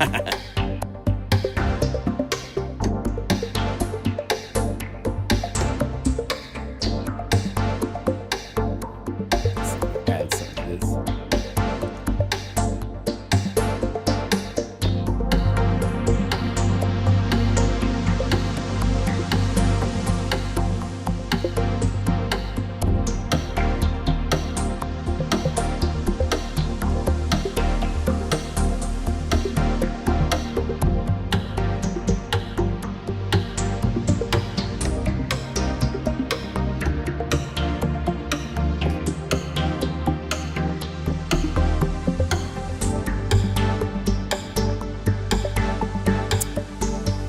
Add some of this.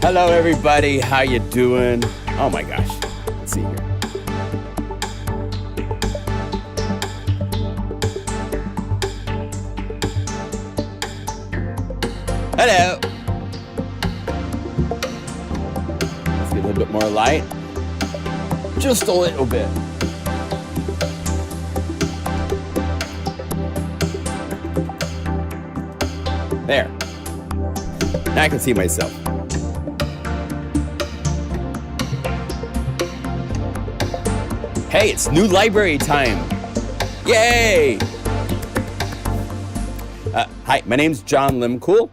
Hello everybody, how you doing? Oh my gosh, let's see here. Hello. Let's get a little bit more light. Just a little bit. There. Now I can see myself. Hey, it's new library time. Yay! Hi, my name's John Limcool.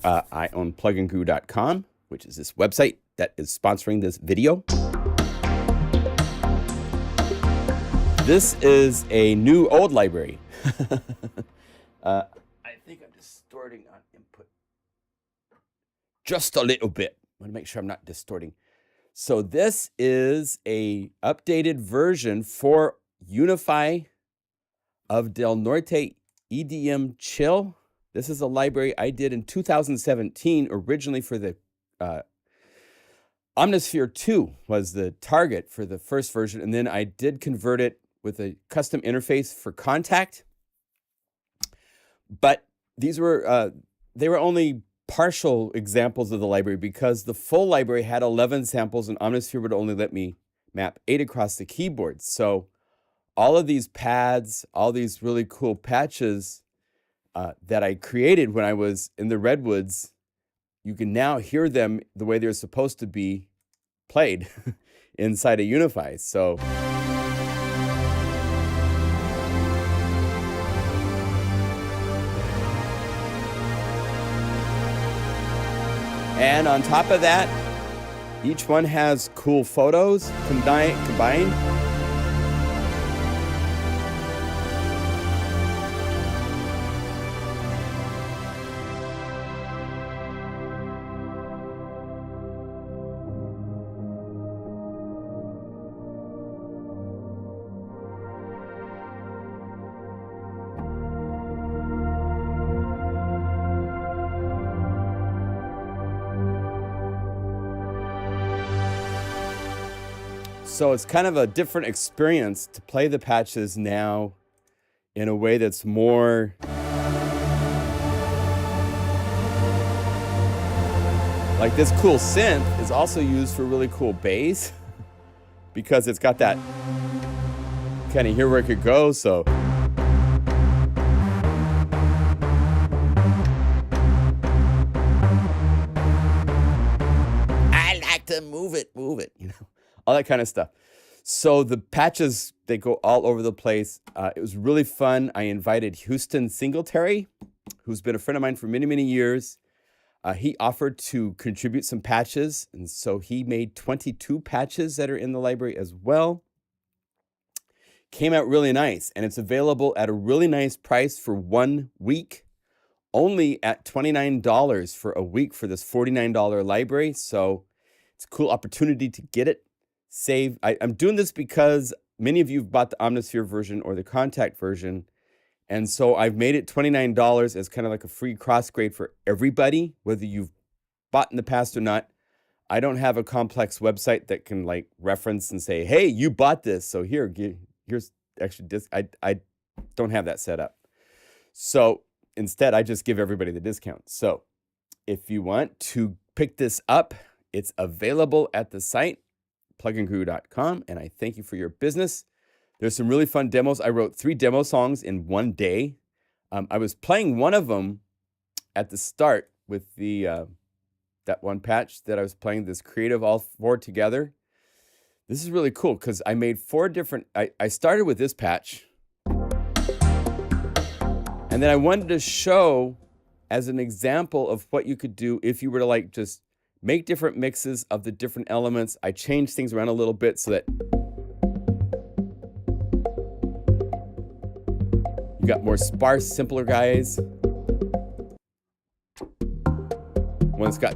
I own PlugInGuru.com, which is this website that is sponsoring this video. This is a new old library. I think I'm distorting on input just a little bit. I want to make sure I'm not distorting. So this is a updated version for Unify of Del Norte EDM Chill. This is a library I did in 2017, originally for the Omnisphere 2 was the target for the first version, and then I did convert it with a custom interface for Contact. But these were they were only partial examples of the library because the full library had 11 samples and Omnisphere would only let me map 8 across the keyboard. So all of these pads, all these really cool patches that I created when I was in the Redwoods, you can now hear them the way they're supposed to be played inside of Unify. So and on top of that, each one has cool photos combined. So it's kind of a different experience to play the patches now in a way that's more like this cool synth is also used for really cool bass because it's got that kind of hear where it could go. So I like to move it, you know. All that kind of stuff. So the patches, they go all over the place. It was really fun. I invited Houston Singletary, who's been a friend of mine for many, many years. He offered to contribute some patches. And so he made 22 patches that are in the library as well. Came out really nice. And it's available at a really nice price for 1 week. Only at $29 for a week for this $49 library. So it's a cool opportunity to get it. Save. I'm doing this because many of you have bought the Omnisphere version or the Contact version. And so I've made it $29 as kind of like a free cross grade for everybody, whether you've bought in the past or not. I don't have a complex website that can like reference and say, hey, you bought this. So here's extra disc. I don't have that set up. So instead, I just give everybody the discount. So if you want to pick this up, it's available at the site. PlugInGuru.com, and I thank you for your business. There's some really fun demos. I wrote 3 demo songs in one day. I was playing one of them at the start, with the that one patch that I was playing, this creative all 4 together. This is really cool because I made 4 different, I started with this patch. And then I wanted to show as an example of what you could do if you were to like just make different mixes of the different elements. I changed things around a little bit so that you got more sparse, simpler guys. One's got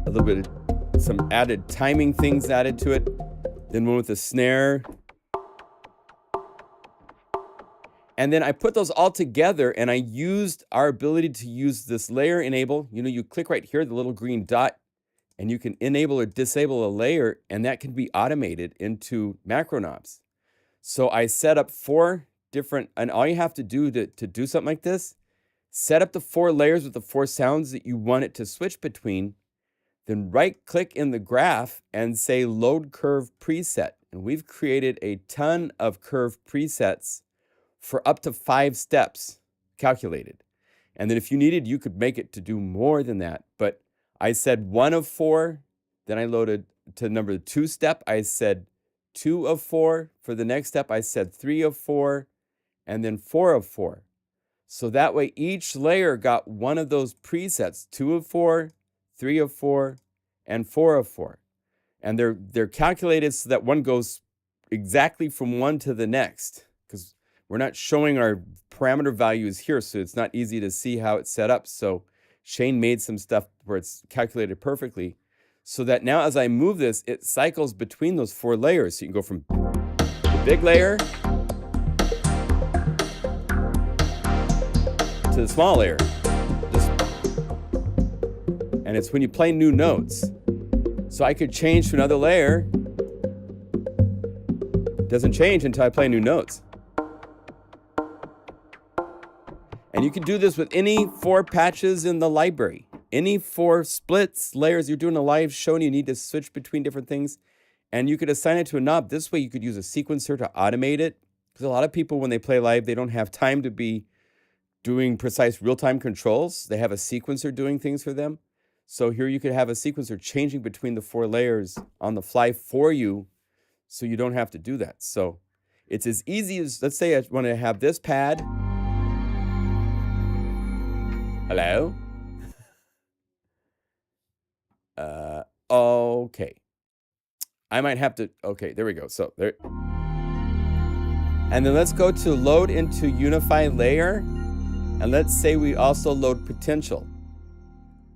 a little bit of some added timing things added to it. Then one with the snare. And then I put those all together and I used our ability to use this layer enable. You know, you click right here, the little green dot, and you can enable or disable a layer, and that can be automated into macro knobs. So I set up 4 different, and all you have to do to do something like this, set up the 4 layers with the 4 sounds that you want it to switch between, then right click in the graph and say load curve preset. And we've created a ton of curve presets for up to 5 steps calculated. And then if you needed, you could make it to do more than that. But I said 1 of 4, then I loaded to number 2 step. I said 2 of 4. For the next step, I said 3 of 4, and then 4 of 4. So that way each layer got one of those presets, 2 of 4, 3 of 4, and 4 of 4. And they're calculated so that one goes exactly from one to the next, because we're not showing our parameter values here, so it's not easy to see how it's set up. So Shane made some stuff where it's calculated perfectly so that now as I move this, it cycles between those 4 layers. So you can go from the big layer to the small layer. And it's when you play new notes. So I could change to another layer. Doesn't change until I play new notes. And you can do this with any 4 patches in the library. Any 4 splits, layers. You're doing a live show and you need to switch between different things. And you could assign it to a knob. This way you could use a sequencer to automate it. Because a lot of people, when they play live, they don't have time to be doing precise real-time controls. They have a sequencer doing things for them. So here you could have a sequencer changing between the 4 layers on the fly for you, so you don't have to do that. So it's as easy as, let's say I want to have this pad. Hello? Okay. I might have to, okay, there we go. So there. And then let's go to load into Unify layer. And let's say we also load potential.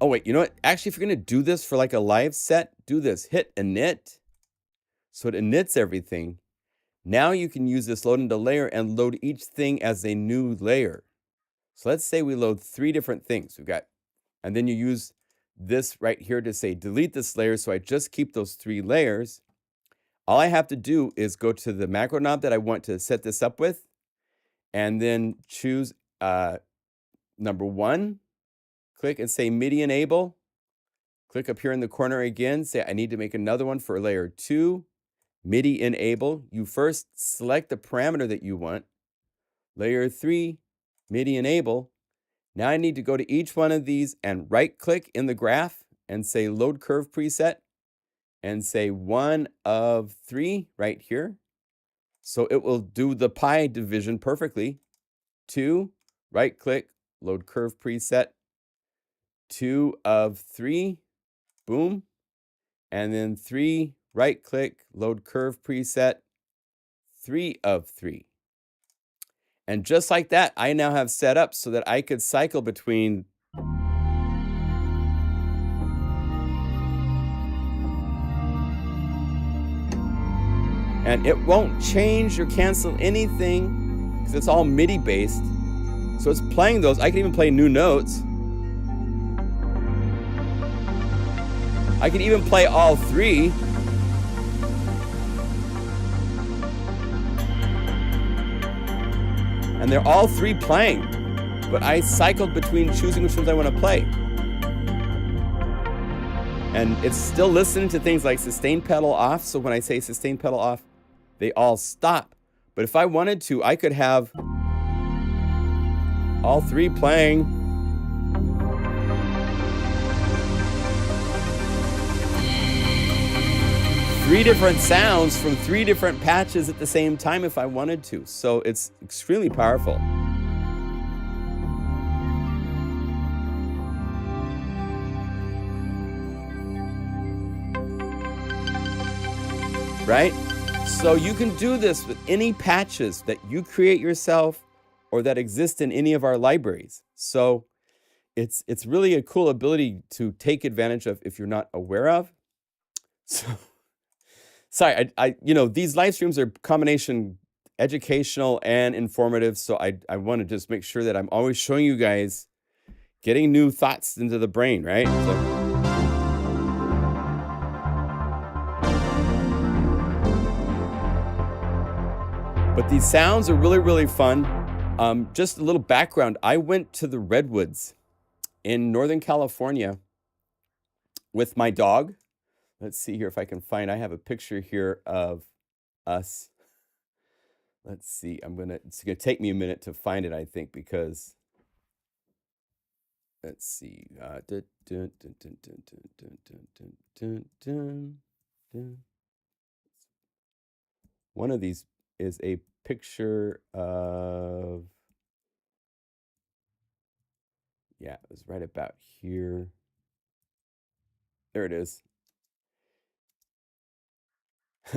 Oh wait, you know what? Actually, if you're gonna do this for like a live set, do this, hit init. So it inits everything. Now you can use this load into layer and load each thing as a new layer. So let's say we load 3 different things. We've got, and then you use this right here to say delete this layer. So I just keep those 3 layers. All I have to do is go to the macro knob that I want to set this up with, and then choose number 1, click and say MIDI enable. Click up here in the corner again, say I need to make another one for layer 2, MIDI enable. You first select the parameter that you want. Layer 3, MIDI enable. Now I need to go to each one of these and right click in the graph and say load curve preset and say 1 of 3 right here. So it will do the pie division perfectly. 2, right click, load curve preset, 2 of 3, boom. And then 3, right click, load curve preset, 3 of 3. And just like that, I now have set up so that I could cycle between and it won't change or cancel anything because it's all MIDI based. So it's playing those. I can even play new notes. I can even play all 3. And they're all 3 playing, but I cycled between choosing which ones I want to play. And it's still listening to things like sustain pedal off. So when I say sustain pedal off, they all stop. But if I wanted to, I could have all 3 playing. 3 different sounds from 3 different patches at the same time if I wanted to. So it's extremely powerful. Right? So you can do this with any patches that you create yourself or that exist in any of our libraries. So it's really a cool ability to take advantage of if you're not aware of. So, sorry, you know, these live streams are combination educational and informative. So I want to just make sure that I'm always showing you guys getting new thoughts into the brain, right? So, but these sounds are really, really fun. Just a little background. I went to the Redwoods in Northern California with my dog. Let's see here if I can find, I have a picture here of us. Let's see, it's gonna take me a minute to find it, I think, because, let's see. One of these is a picture of, yeah, it was right about here. There it is.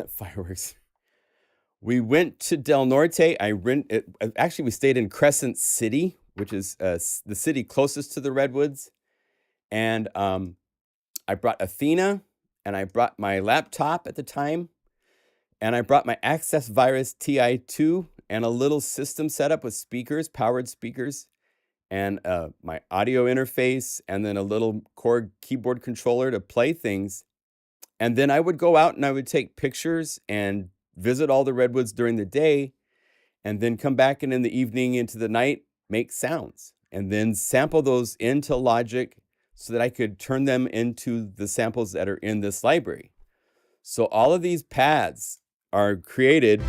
Fireworks. We went to Del Norte. Actually, we stayed in Crescent City, which is the city closest to the Redwoods. And I brought Athena, and I brought my laptop at the time. And I brought my Access Virus TI2 and a little system setup with speakers, powered speakers, and my audio interface, and then a little Korg keyboard controller to play things. And then I would go out and I would take pictures and visit all the Redwoods during the day, and then come back and in the evening into the night, make sounds, and then sample those into Logic so that I could turn them into the samples that are in this library. So all of these pads are created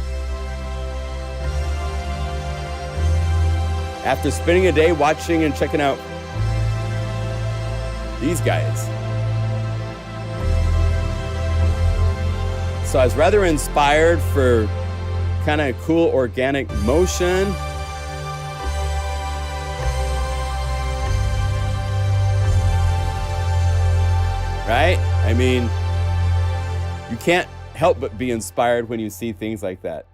after spending a day watching and checking out these guys. So I was rather inspired for kind of cool organic motion. Right? I mean, you can't help but be inspired when you see things like that.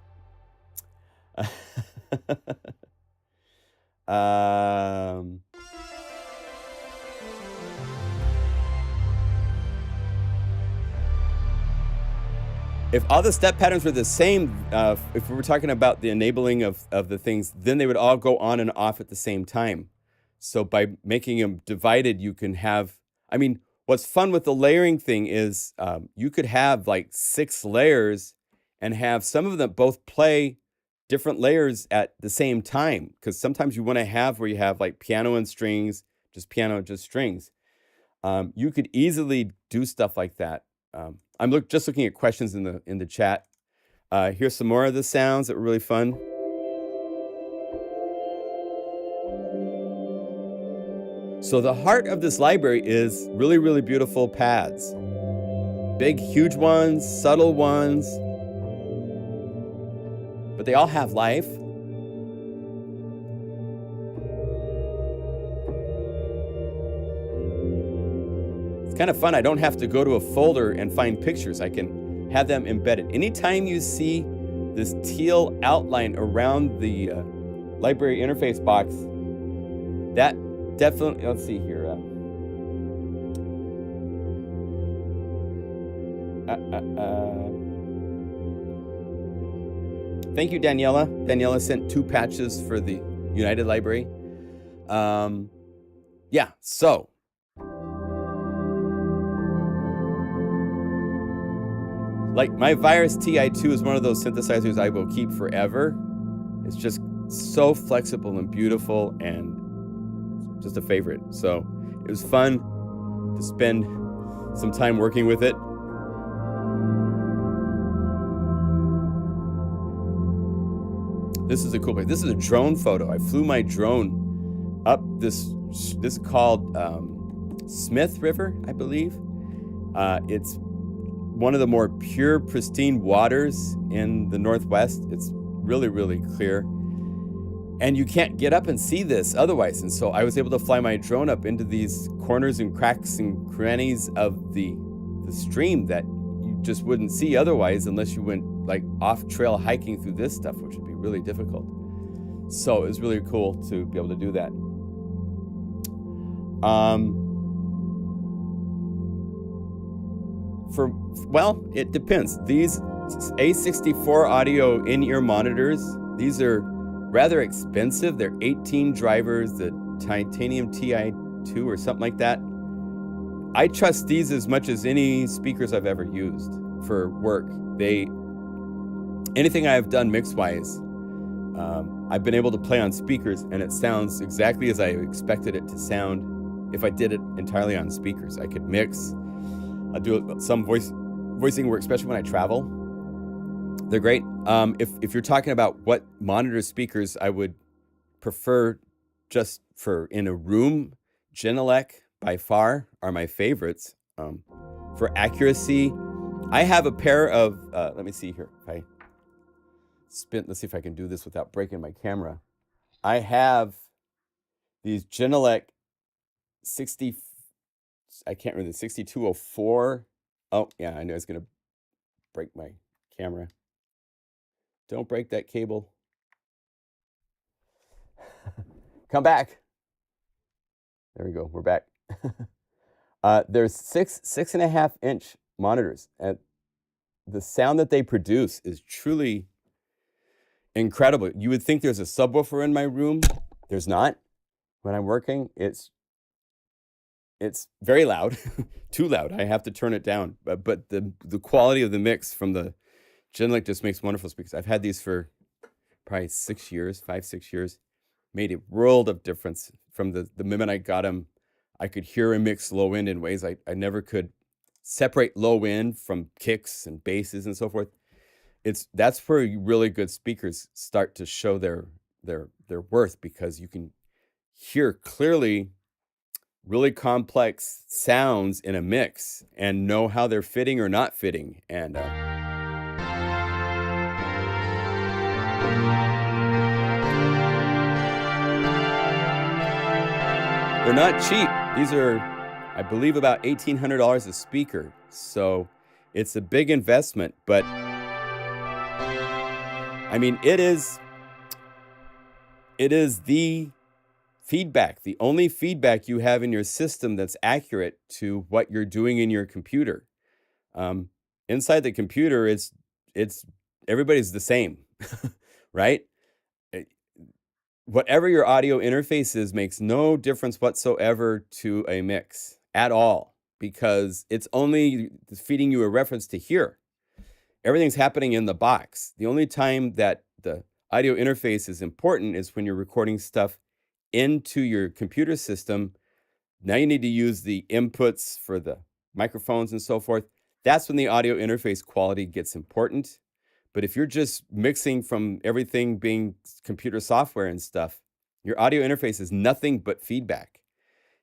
If all the step patterns were the same, if we were talking about the enabling of the things, then they would all go on and off at the same time. So by making them divided, you can have, I mean, what's fun with the layering thing is you could have like 6 layers and have some of them both play different layers at the same time. Because sometimes you want to have where you have like piano and strings, just piano, just strings. You could easily do stuff like that. I'm just looking at questions in the chat. Here's some more of the sounds that were really fun. So the heart of this library is really, really beautiful pads. Big, huge ones, subtle ones. But they all have life. It's kind of fun. I don't have to go to a folder and find pictures. I can have them embedded. Anytime you see this teal outline around the library interface box, that definitely, let's see here. Thank you, Daniela. Daniela sent 2 patches for the United Library. Yeah, so. Like my Virus TI2 is one of those synthesizers I will keep forever. It's just so flexible and beautiful and just a favorite. So it was fun to spend some time working with it. This is a cool place. This is a drone photo. I flew my drone up this is called Smith River, I believe. It's one of the more pure, pristine waters in the Northwest. It's really, really clear. And you can't get up and see this otherwise. And so I was able to fly my drone up into these corners and cracks and crannies of the stream that you just wouldn't see otherwise unless you went like off-trail hiking through this stuff, which would be really difficult. So it was really cool to be able to do that. Well, it depends. These A64 audio in-ear monitors, these are rather expensive. They're 18 drivers, the Titanium TI2 or something like that. I trust these as much as any speakers I've ever used for work. Anything I've done mix-wise, I've been able to play on speakers and it sounds exactly as I expected it to sound if I did it entirely on speakers. I could mix. I do some voicing work, especially when I travel. They're great. If you're talking about what monitor speakers I would prefer just for in a room, Genelec by far are my favorites. For accuracy, I have a pair of, let me see here. Let's see if I can do this without breaking my camera. I have these Genelec 6204. Oh, yeah, I knew I was going to break my camera. Don't break that cable. Come back. There we go. We're back. There's 6.5-inch monitors, and the sound that they produce is truly incredible. You would think there's a subwoofer in my room. There's not. When I'm working, it's very loud, too loud. I have to turn it down. But the quality of the mix from the Genelec just makes wonderful speakers. I've had these for probably 6 years, 5-6 years. Made a world of difference from the moment I got them. I could hear and mix low end in ways I never could separate low end from kicks and basses and so forth. That's where really good speakers start to show their worth, because you can hear clearly really complex sounds in a mix and know how they're fitting or not fitting. And they're not cheap. These are, I believe, about $1,800 a speaker. So it's a big investment, but I mean, it is the feedback, the only feedback you have in your system that's accurate to what you're doing in your computer. Inside the computer, it's everybody's the same, right? Whatever your audio interface is makes no difference whatsoever to a mix at all, because it's only feeding you a reference to here. Everything's happening in the box. The only time that the audio interface is important is when you're recording stuff into your computer system. Now you need to use the inputs for the microphones and so forth. That's when the audio interface quality gets important. But if you're just mixing from everything being computer software and stuff, your audio interface is nothing but feedback.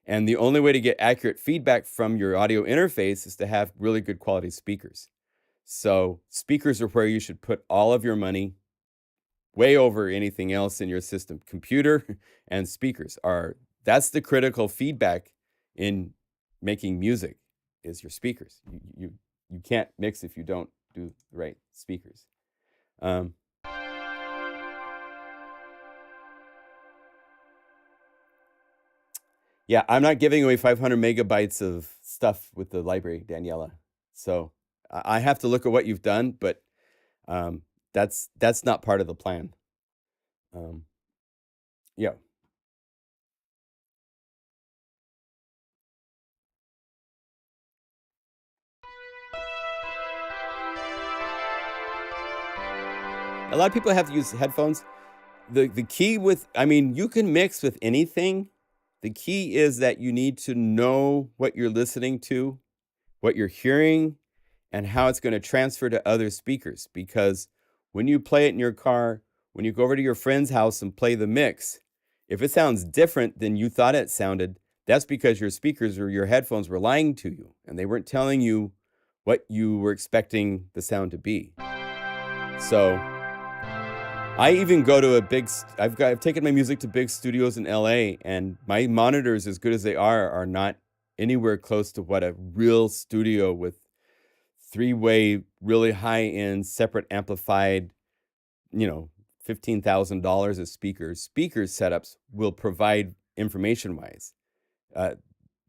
And the only way to get accurate feedback from your audio interface is to have really good quality speakers. So speakers are where you should put all of your money, way over anything else in your system. Computer and speakers that's the critical feedback in making music, is your speakers. You can't mix if you don't do the right speakers. Yeah, I'm not giving away 500 megabytes of stuff with the library, Daniela. So I have to look at what you've done, but that's not part of the plan. Yeah. A lot of people have to use headphones. The key you can mix with anything. The key is that you need to know what you're listening to, what you're hearing, and how it's going to transfer to other speakers. Because when you play it in your car, when you go over to your friend's house and play the mix, if it sounds different than you thought it sounded, that's because your speakers or your headphones were lying to you, and they weren't telling you what you were expecting the sound to be. So I even go to I've taken my music to big studios in LA, and my monitors, as good as they are not anywhere close to what a real studio with 3-way, really high-end, separate amplified, you know, $15,000 of speaker setups will provide information-wise.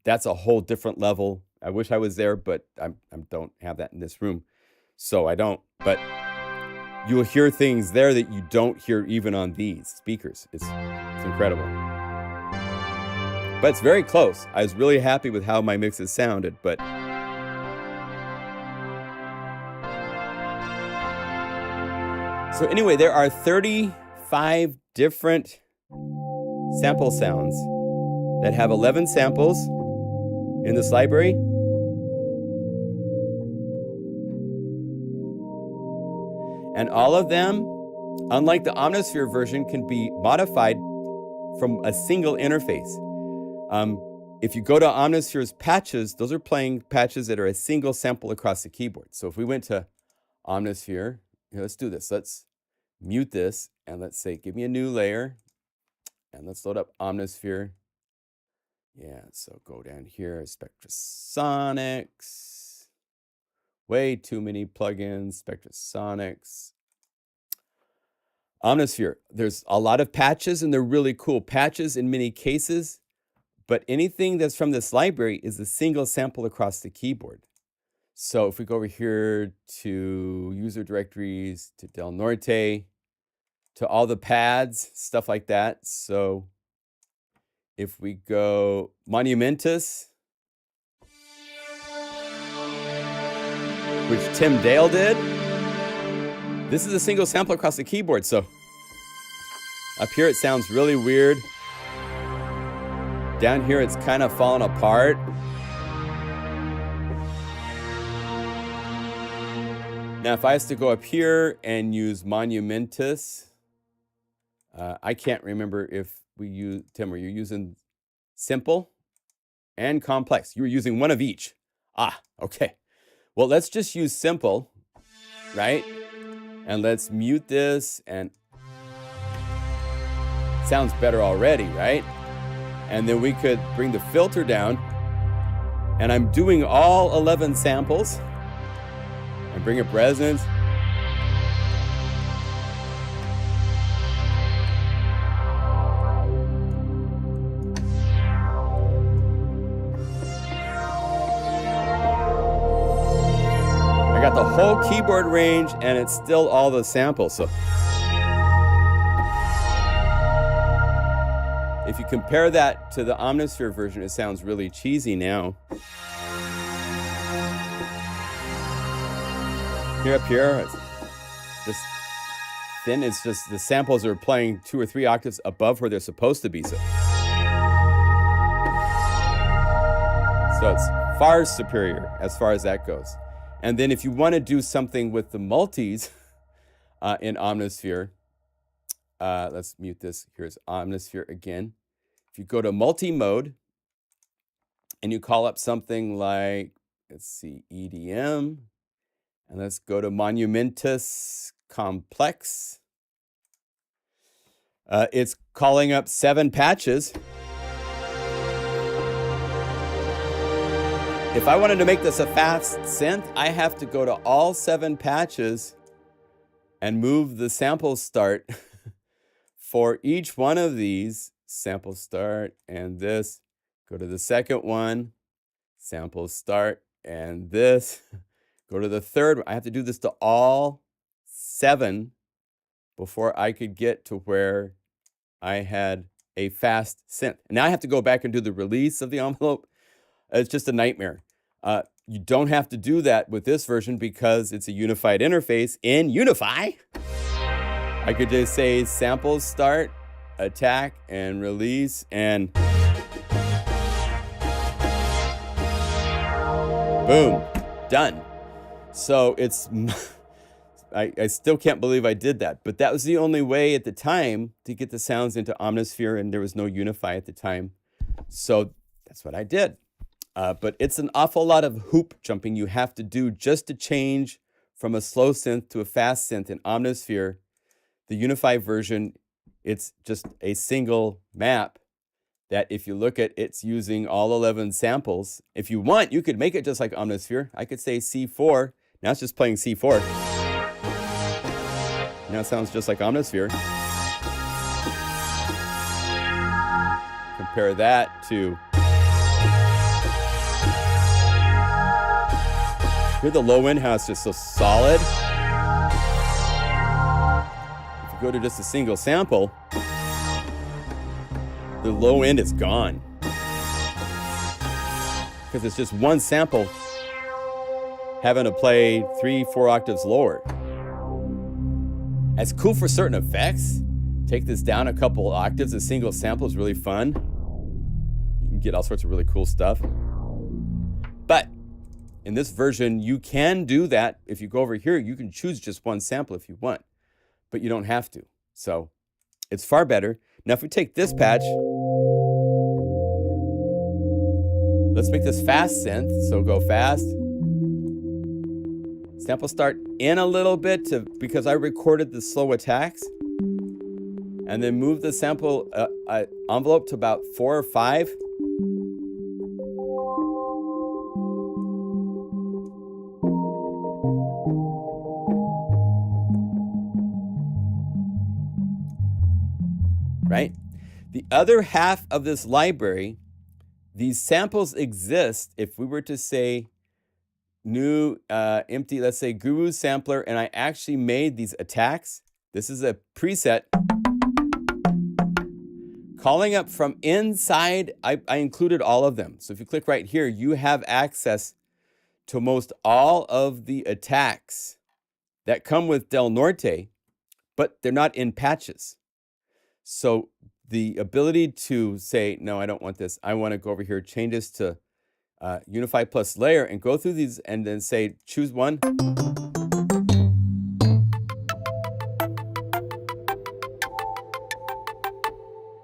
That's a whole different level. I wish I was there, but I don't have that in this room, so I don't. But you'll hear things there that you don't hear even on these speakers. It's incredible. But it's very close. I was really happy with how my mixes sounded, but so anyway, there are 35 different sample sounds that have 11 samples in this library. And all of them, unlike the Omnisphere version, can be modified from a single interface. If you go to Omnisphere's patches, those are playing patches that are a single sample across the keyboard. So if we went to Omnisphere, here, let's do this. Let's mute this, and let's say, give me a new layer, and let's load up Omnisphere. Yeah, so go down here, Spectrasonics. Way too many plugins, Spectrasonics. Omnisphere, there's a lot of patches, and they're really cool patches in many cases, but anything that's from this library is a single sample across the keyboard. So if we go over here to user directories, to Del Norte, to all the pads, stuff like that. So if we go Monumentus, which Tim Dale did, this is a single sample across the keyboard. So up here it sounds really weird. Down here it's kind of falling apart. Now if I was to go up here and use Monumentus, I can't remember if we use, Tim, were you using simple and complex? You were using one of each. Ah, okay. Well, let's just use simple, right? And let's mute this, and it sounds better already, right? And then we could bring the filter down, and I'm doing all 11 samples, and bring up resonance. Got the whole keyboard range, and it's still all the samples. So if you compare that to the Omnisphere version, it sounds really cheesy now. Here up here, it's just thin. It's just the samples are playing 2 or 3 octaves above where they're supposed to be. So it's far superior as far as that goes. And then if you want to do something with the multis in Omnisphere, let's mute this. Here's Omnisphere again. If you go to multi-mode and you call up something like, let's see, EDM, and let's go to Monumentus Complex. It's calling up 7 patches. If I wanted to make this a fast synth, I have to go to all 7 patches and move the sample start for each one of these. Sample start and this. Go to the second one, sample start and this. Go to the third one. I have to do this to all 7 before I could get to where I had a fast synth. Now I have to go back and do the release of the envelope. It's just a nightmare. You don't have to do that with this version because it's a unified interface in Unify. I could just say samples start, attack, and release, and boom, done. So it's, I still can't believe I did that, but that was the only way at the time to get the sounds into Omnisphere, and there was no Unify at the time. So that's what I did. But it's an awful lot of hoop jumping you have to do just to change from a slow synth to a fast synth in Omnisphere. The Unify version, it's just a single map that if you look at, it's using all 11 samples. If you want, you could make it just like Omnisphere. I could say C4. Now it's just playing C4. Now it sounds just like Omnisphere. Compare that to... Hear the low end, how it's just so solid. If you go to just a single sample, the low end is gone. Because it's just one sample having to play 3-4 octaves lower. That's cool for certain effects. Take this down a couple octaves. A single sample is really fun. You can get all sorts of really cool stuff. But in this version, you can do that. If you go over here, you can choose just one sample if you want, but you don't have to. So it's far better. Now, if we take this patch, let's make this fast synth. So go fast. Sample start in a little bit because I recorded the slow attacks. And then move the sample envelope to about 4 or 5. Right? The other half of this library, these samples exist if we were to say new empty, let's say Guru Sampler, and I actually made these attacks. This is a preset. Calling up from inside, I included all of them. So if you click right here, you have access to most all of the attacks that come with Del Norte, but they're not in patches. So the ability to say, no, I don't want this. I want to go over here, change this to Unify plus layer and go through these and then say, choose one.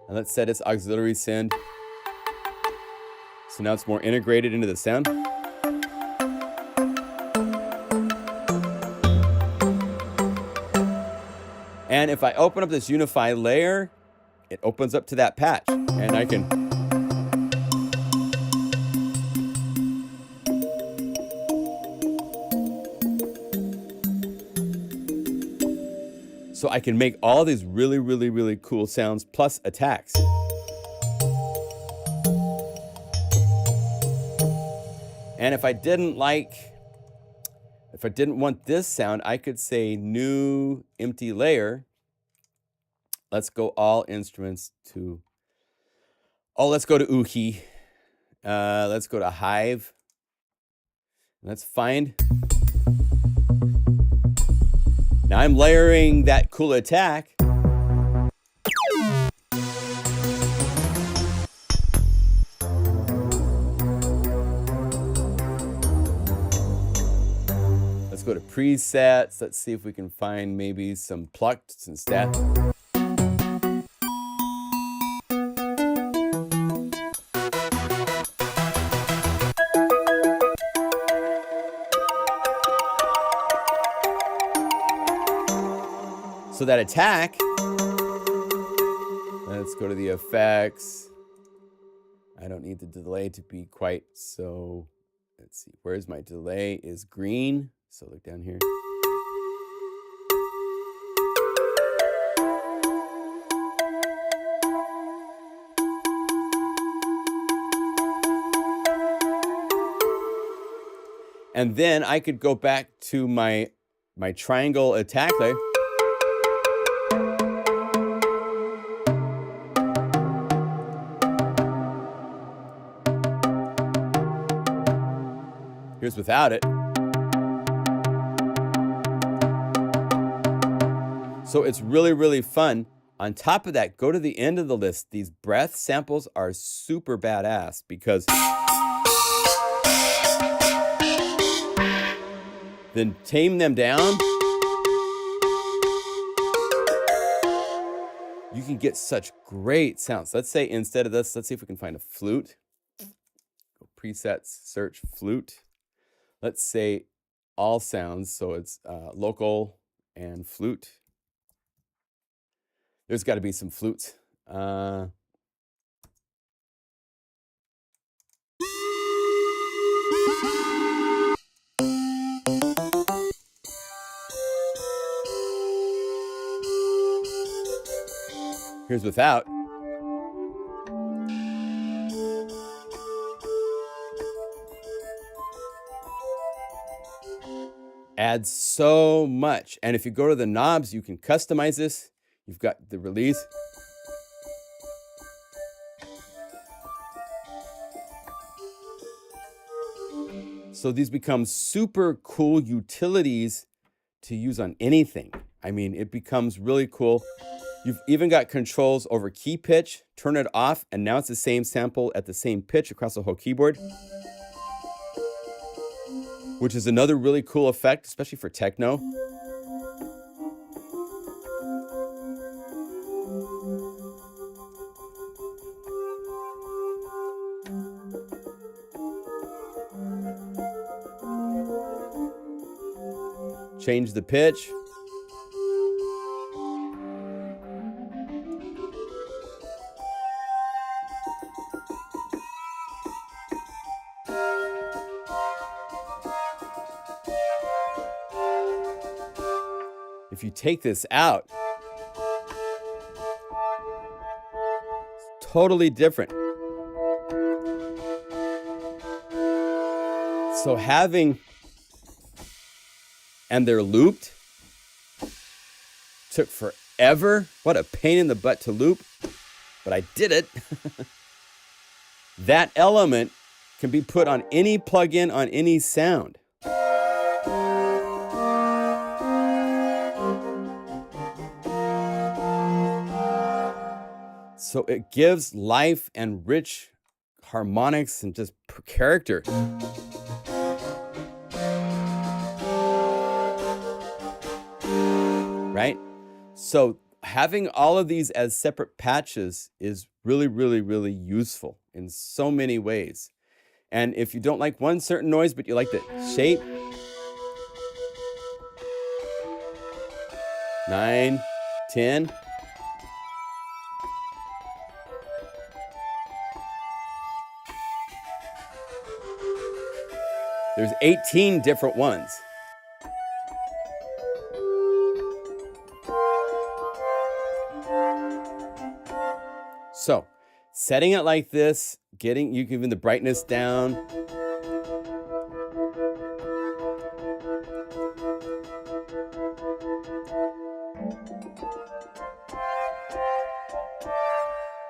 And let's set its auxiliary send. So now it's more integrated into the sound. And if I open up this Unify layer, it opens up to that patch. And I can... So I can make all these really, really, really cool sounds plus attacks. And if I didn't want this sound, I could say new empty layer. Let's go all instruments to, let's go to Uhi. Let's go to Hive. Let's find. Now I'm layering that cool attack. Let's go to presets. Let's see if we can find maybe some plucked instead. So that attack, let's go to the effects. I don't need the delay to be quite so, let's see, where's my delay is green. So look down here. And then I could go back to my triangle attack layer. Here's without it. So it's really, really fun. On top of that, go to the end of the list. These breath samples are super badass because then tame them down. You can get such great sounds. Let's say instead of this, let's see if we can find a flute. Go presets, search flute. Let's say all sounds, so it's local and flute. There's got to be some flutes. Here's without. Adds so much. And if you go to the knobs, you can customize this. You've got the release. So these become super cool utilities to use on anything. I mean, it becomes really cool. You've even got controls over key pitch, turn it off, and now it's the same sample at the same pitch across the whole keyboard, which is another really cool effect, especially for techno. Change the pitch. If you take this out, it's totally different. So having, and they're looped, took forever. What a pain in the butt to loop, but I did it. That element can be put on any plugin on any sound. So it gives life and rich harmonics and just character. Right? So having all of these as separate patches is really, really, really useful in so many ways. And if you don't like one certain noise, but you like the shape, 9, 10. There's 18 different ones. So, setting it like this, you can even the brightness down.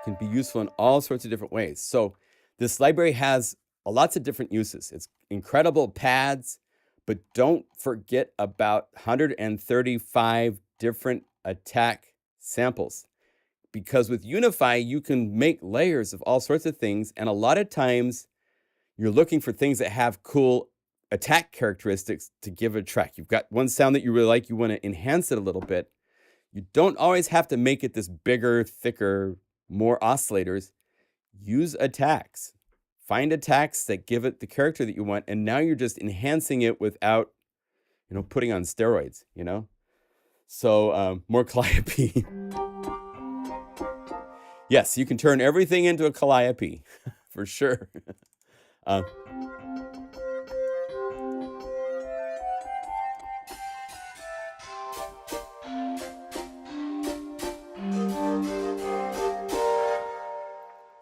Can be useful in all sorts of different ways. So, this library has lots of different uses. It's incredible pads, but don't forget about 135 different attack samples. Because with Unify, you can make layers of all sorts of things, and a lot of times you're looking for things that have cool attack characteristics to give a track. You've got one sound that you really like, you want to enhance it a little bit. You don't always have to make it this bigger, thicker, more oscillators. Use attacks. Find attacks that give it the character that you want, and now you're just enhancing it without, putting on steroids, So more calliope. Yes, you can turn everything into a calliope, for sure.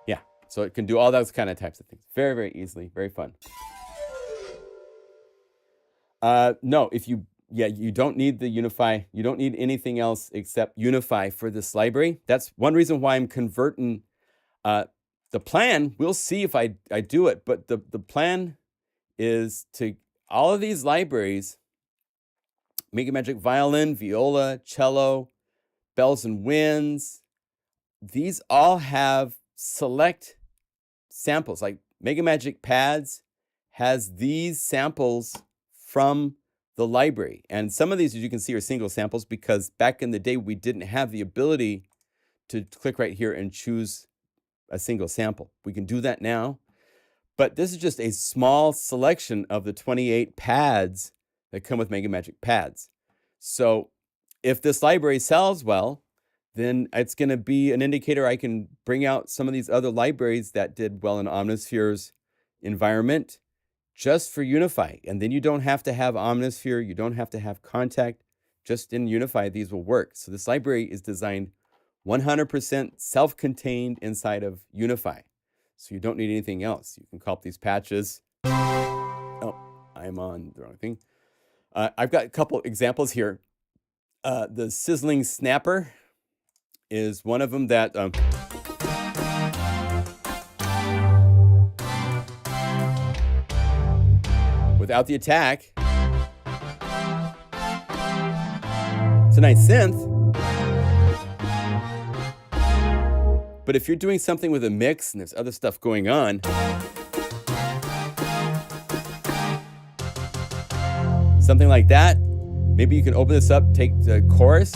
Yeah, so it can do all those kind of types of things very, very easily, very fun. No, you don't need the Unify. You don't need anything else except Unify for this library. That's one reason why I'm converting the plan. We'll see if I do it, but the plan is to all of these libraries, Mega Magic Violin, Viola, Cello, Bells and Winds, these all have select samples. Like Mega Magic Pads has these samples from the library. And some of these, as you can see, are single samples because back in the day, we didn't have the ability to click right here and choose a single sample. We can do that now, But this is just a small selection of the 28 pads that come with Mega Magic pads. So if this library sells well, then it's going to be an indicator I can bring out some of these other libraries that did well in Omnisphere's environment just for Unify. And then you don't have to have Omnisphere. You don't have to have Contact. Just in Unify, these will work. So this library is designed 100% self-contained inside of Unify. So you don't need anything else. You can call up these patches. Oh, I'm on the wrong thing. I've got a couple examples here. The Sizzling Snapper is one of them that without the attack, it's a nice synth. But if you're doing something with a mix and there's other stuff going on, something like that, maybe you can open this up, take the chorus,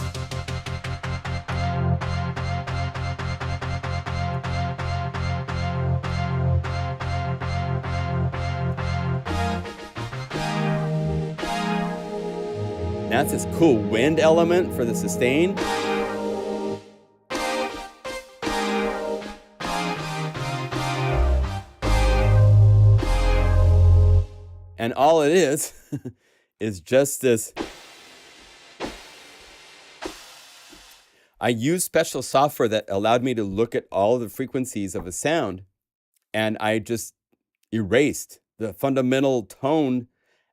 that's this cool wind element for the sustain. And all it is just this. I used special software that allowed me to look at all the frequencies of a sound, and I just erased the fundamental tone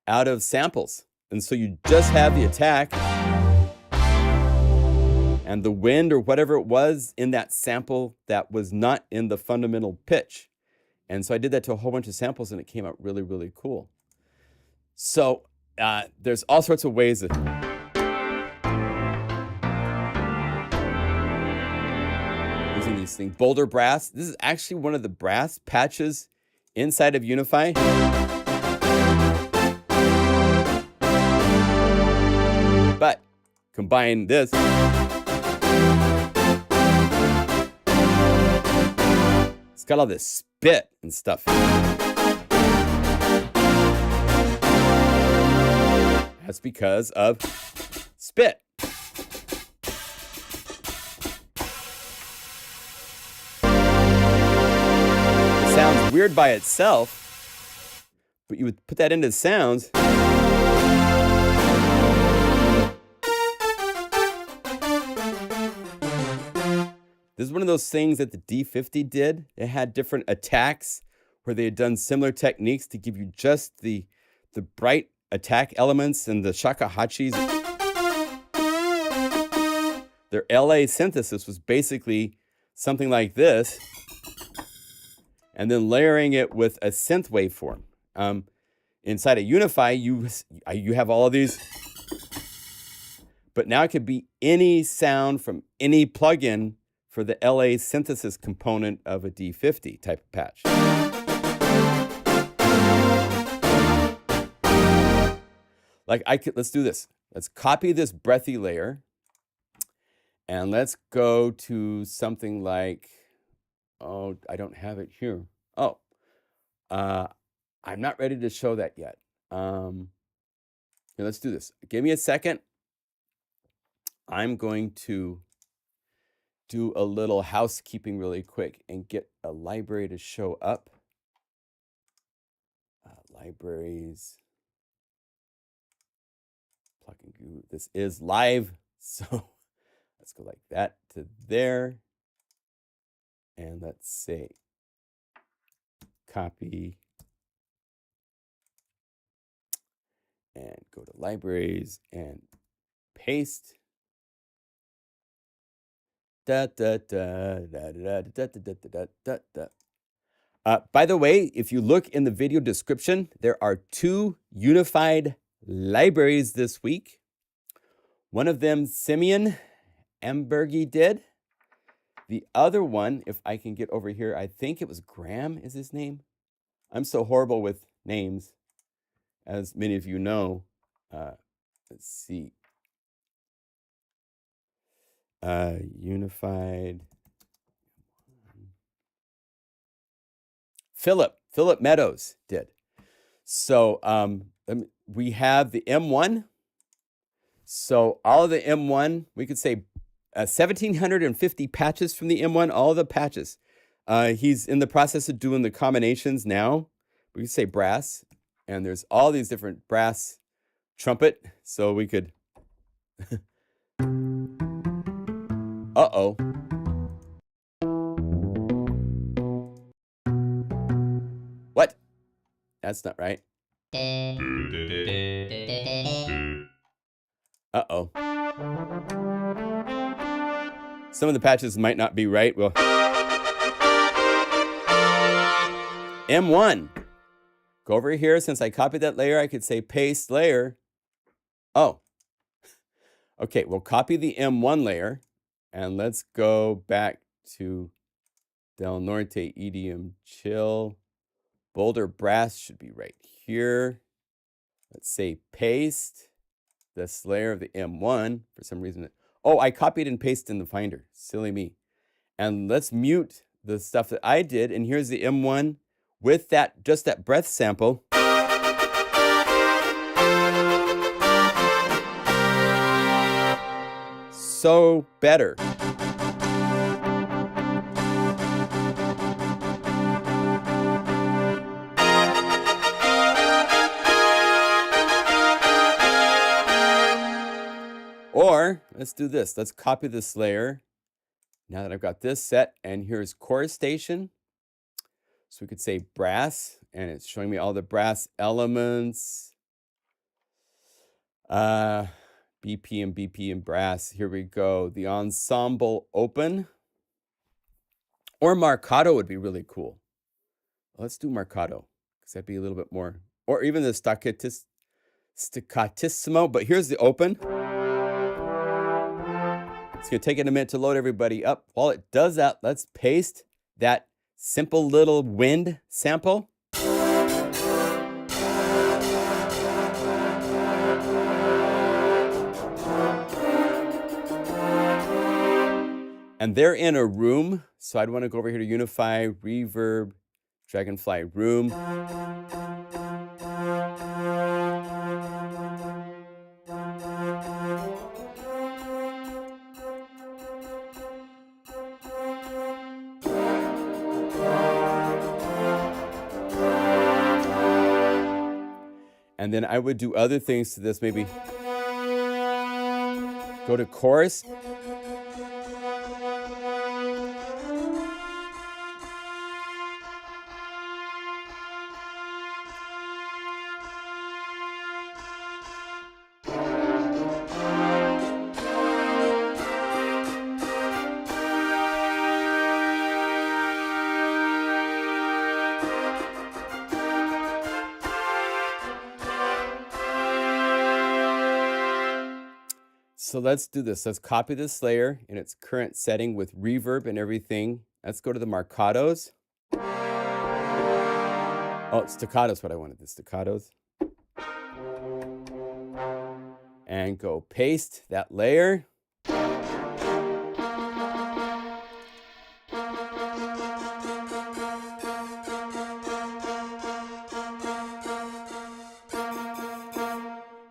out of samples. And so you just have the attack and the wind or whatever it was in that sample that was not in the fundamental pitch. And so I did that to a whole bunch of samples, and it came out really, really cool. So there's all sorts of ways of using these things. Boulder brass. This is actually one of the brass patches inside of Unify. But combine this. It's got all this spit and stuff. That's because of spit. It sounds weird by itself, but you would put that into sounds. This is one of those things that the D50 did. It had different attacks where they had done similar techniques to give you just the bright attack elements and the shakuhachis. Their LA synthesis was basically something like this, and then layering it with a synth waveform. Inside of Unify, you have all of these, but now it could be any sound from any plugin for the LA synthesis component of a D50 type of patch. Let's do this. Let's copy this breathy layer, and let's go to something like, oh, I don't have it here. Oh, I'm not ready to show that yet. Here, let's do this. Give me a second. I'm going to do a little housekeeping really quick and get a library to show up. Libraries. PlugInGuru. This is live, so let's go like that to there. And let's say copy and go to libraries and paste. By the way, if you look in the video description, there are 2 unified libraries this week. One of them, Simeon Ambergy did. The other one, if I can get over here, I think it was Graham is his name. I'm so horrible with names, as many of you know. Let's see. Unified. Philip Philip Meadows did. So we have the M1. So all of the M1, we could say 1,750 patches from the M1, all the patches. He's in the process of doing the combinations now. We could say brass, and there's all these different brass trumpet. So we could, uh-oh. What? That's not right. Uh-oh. Some of the patches might not be right. Well, M1. Go over here. Since I copied that layer, I could say paste layer. Oh. Okay, we'll copy the M1 layer, and let's go back to Del Norte EDM Chill. Boulder Brass should be right here. Let's say paste this layer of the M1 for some reason. Oh, I copied and pasted in the Finder. Silly me. And let's mute the stuff that I did. And here's the M1 with that, just that breath sample. So better. Or let's do this. Let's copy this layer. Now that I've got this set, and here's chorus station. So we could say brass, and it's showing me all the brass elements. BP and brass. Here we go. The ensemble open. Or marcato would be really cool. Let's do marcato, because that'd be a little bit more. Or even the staccatissimo, but here's the open. It's going to take it a minute to load everybody up. While it does that, let's paste that simple little wind sample. And they're in a room, so I'd want to go over here to Unify, Reverb, Dragonfly Room. And then I would do other things to this, maybe go to chorus. So let's do this. Let's copy this layer in its current setting with reverb and everything. Let's go to the marcatos. Oh, staccatos, what I wanted, the staccatos. And go paste that layer.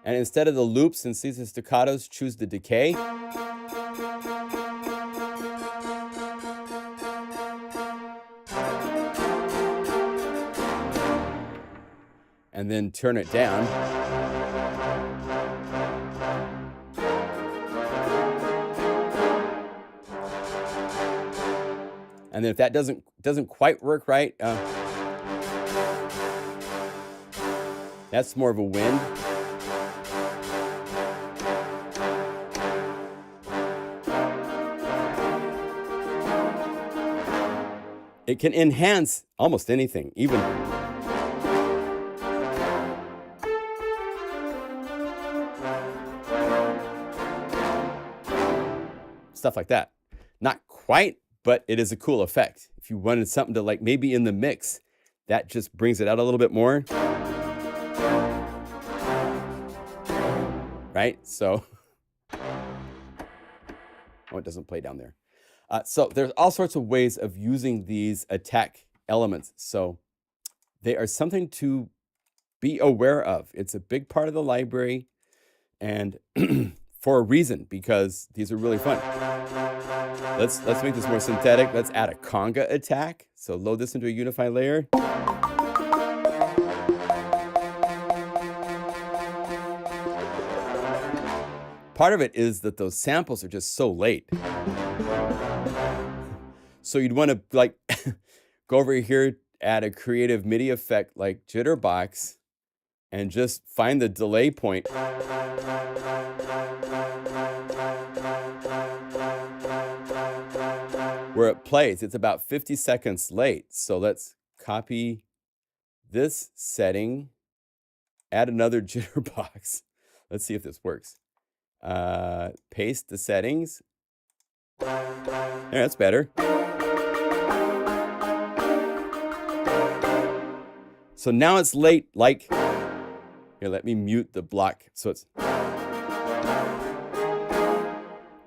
And instead of the loops, since these are staccatos, choose the decay. And then turn it down. And then if that doesn't quite work right, that's more of a wind. It can enhance almost anything, even stuff like that. Not quite, but it is a cool effect. If you wanted something to like maybe in the mix, that just brings it out a little bit more. Right? So, oh, it doesn't play down there. So there's all sorts of ways of using these attack elements. So they are something to be aware of. It's a big part of the library, and for a reason, because these are really fun. Let's make this more synthetic. Let's add a conga attack. So load this into a Unify layer. Part of it is that those samples are just so late. So you'd want to like go over here, add a creative MIDI effect like jitterbox, and just find the delay point. Where it plays, it's about 50 seconds late. So let's copy this setting, add another jitterbox. Let's see if this works. Paste the settings. Yeah, that's better. So now it's late, like, here, let me mute the block. So it's,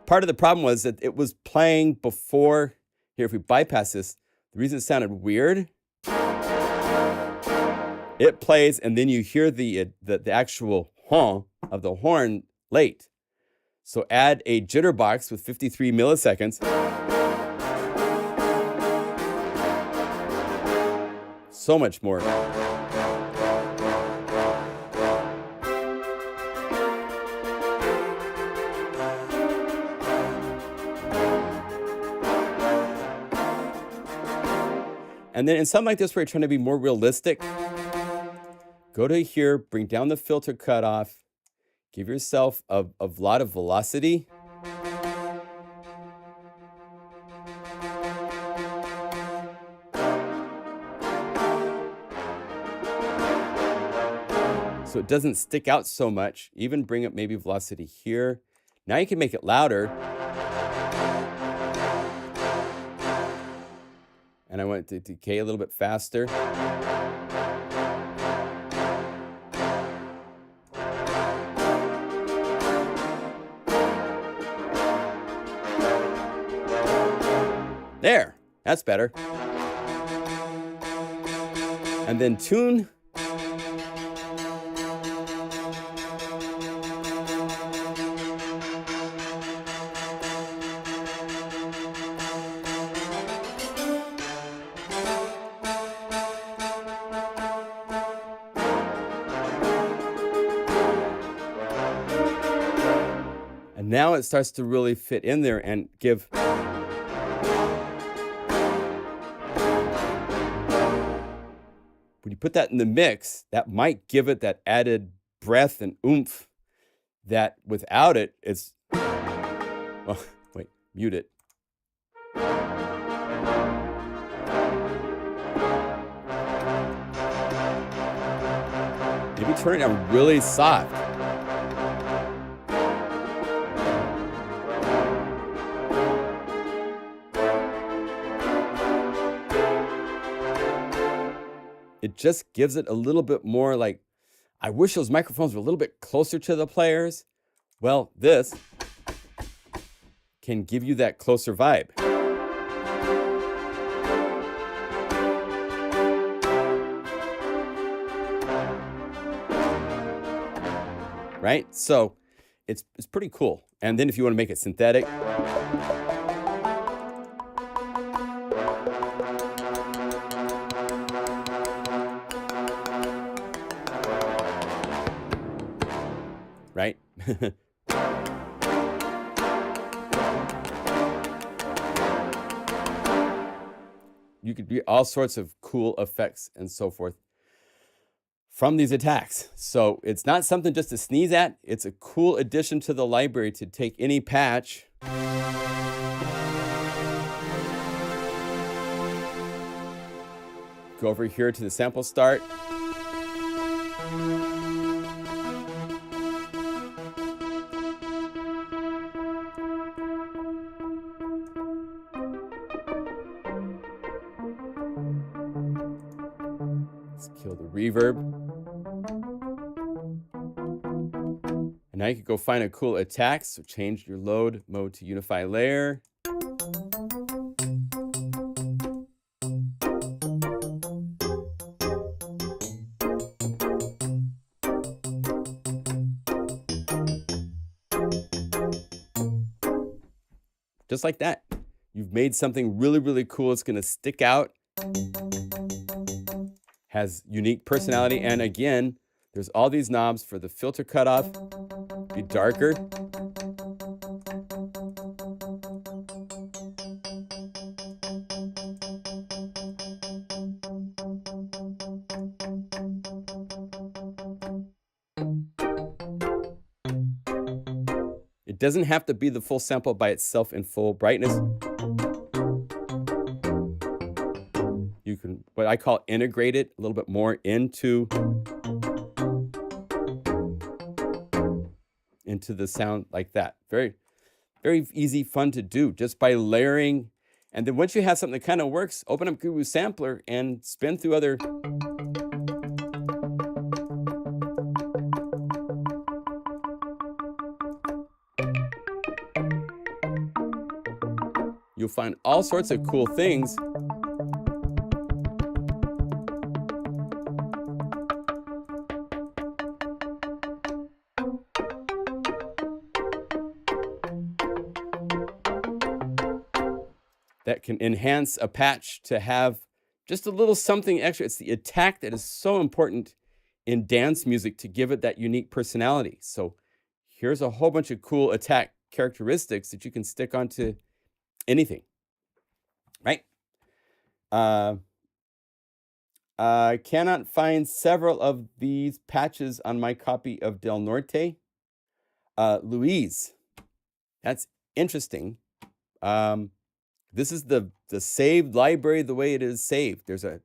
part of the problem was that it was playing before, here, if we bypass this, the reason it sounded weird, it plays and then you hear the actual honk of the horn late. So add a jitterbox with 53 milliseconds. So much more. And then in something like this where you're trying to be more realistic, go to here, bring down the filter cutoff, give yourself a lot of velocity. So it doesn't stick out so much. Even bring up maybe velocity here. Now you can make it louder. And I want it to decay a little bit faster. There, that's better. And then tune. And now it starts to really fit in there and give. When you put that in the mix, that might give it that added breath and oomph that without it, it's, well, wait, mute it. Maybe turn it down really soft. It just gives it a little bit more like, I wish those microphones were a little bit closer to the players. Well, this can give you that closer vibe. Right? So it's pretty cool. And then if you want to make it synthetic, right? You could do all sorts of cool effects and so forth from these attacks. So it's not something just to sneeze at. It's a cool addition to the library to take any patch go over here to the sample start. Let's kill the reverb. And now you can go find a cool attack. So change your load mode to Unify layer. just like that. You've made something really, really cool. It's going to stick out, has unique personality. And again, there's all these knobs for the filter cutoff, be darker. It doesn't have to be the full sample by itself in full brightness. You can, what I call, integrate it a little bit more into the sound like that. Very, very easy, fun to do just by layering. And then once you have something that kind of works, open up Guru Sampler and spin through other. You'll find all sorts of cool things. That can enhance a patch to have just a little something extra. It's the attack that is so important in dance music to give it that unique personality. So here's a whole bunch of cool attack characteristics that you can stick onto anything, right? I cannot find several of these patches on my copy of Del Norte. Louise, that's interesting. This is the saved library the way it is saved. There's a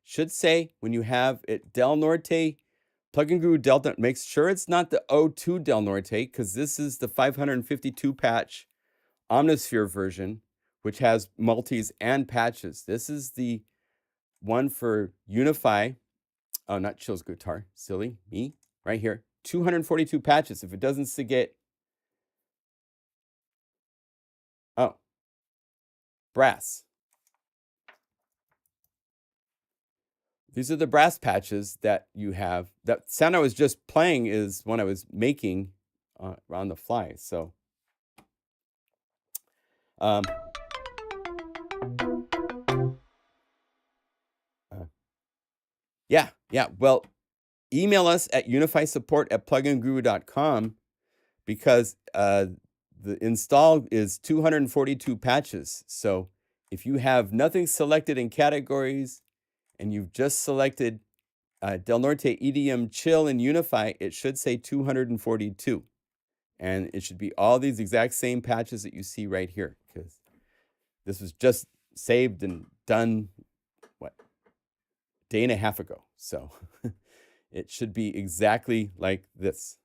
should say when you have it Del Norte, PlugInGuru Delta, make sure it's not the 02 Del Norte, because this is the 552 patch Omnisphere version, which has multis and patches. This is the one for Unify. Oh, not Chill's guitar. Silly me. Right here. 242 patches. If it doesn't get... Oh. Brass. These are the brass patches that you have. That sound I was just playing is one I was making on the fly. So... yeah. Well, email us at unifysupport@pluginguru.com, because the install is 242 patches. So if you have nothing selected in categories and you've just selected Del Norte EDM Chill and Unify, it should say 242. And it should be all these exact same patches that you see right here, because this was just saved and done, what, day and a half ago. So it should be exactly like this.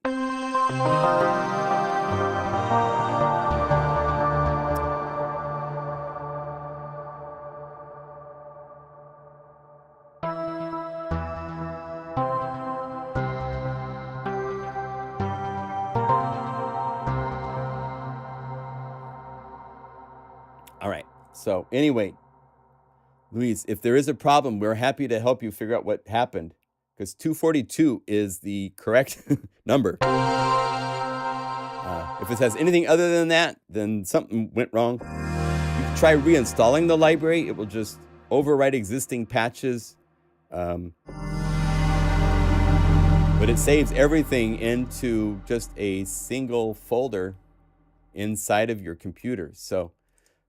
All right. So anyway, Louise, if there is a problem, we're happy to help you figure out what happened, because 242 is the correct number. If it has anything other than that, then something went wrong. You can try reinstalling the library. It will just overwrite existing patches. But it saves everything into just a single folder inside of your computer. So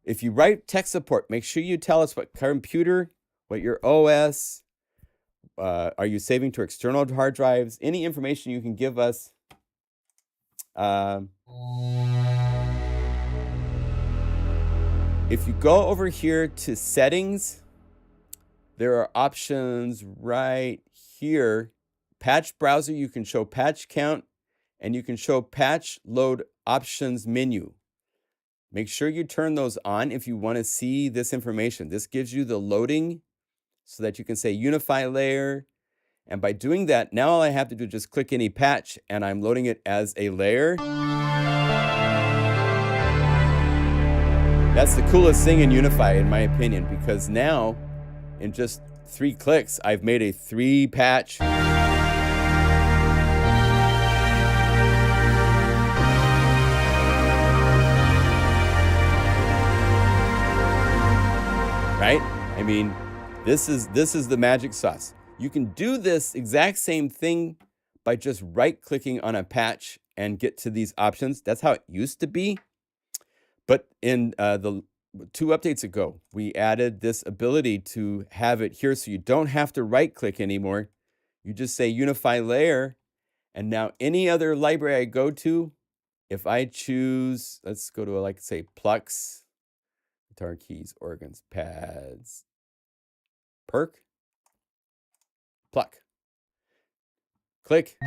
if you write tech support, make sure you tell us what computer, what your OS, are you saving to external hard drives, any information you can give us. If you go over here to settings, there are options right here. Patch browser, you can show patch count, and you can show patch load options menu. Make sure you turn those on if you want to see this information. This gives you the loading so that you can say Unify layer. And by doing that, now all I have to do is just click any patch, and I'm loading it as a layer. That's the coolest thing in Unify, in my opinion, because now, in just 3 clicks, I've made a 3-patch. I mean, this is the magic sauce. You can do this exact same thing by just right-clicking on a patch and get to these options. That's how it used to be. But in the 2 updates ago, we added this ability to have it here so you don't have to right-click anymore. You just say Unify layer, and now any other library I go to, if I choose, let's go to, like, say, plucks, guitar keys, organs, pads, perk, pluck, click.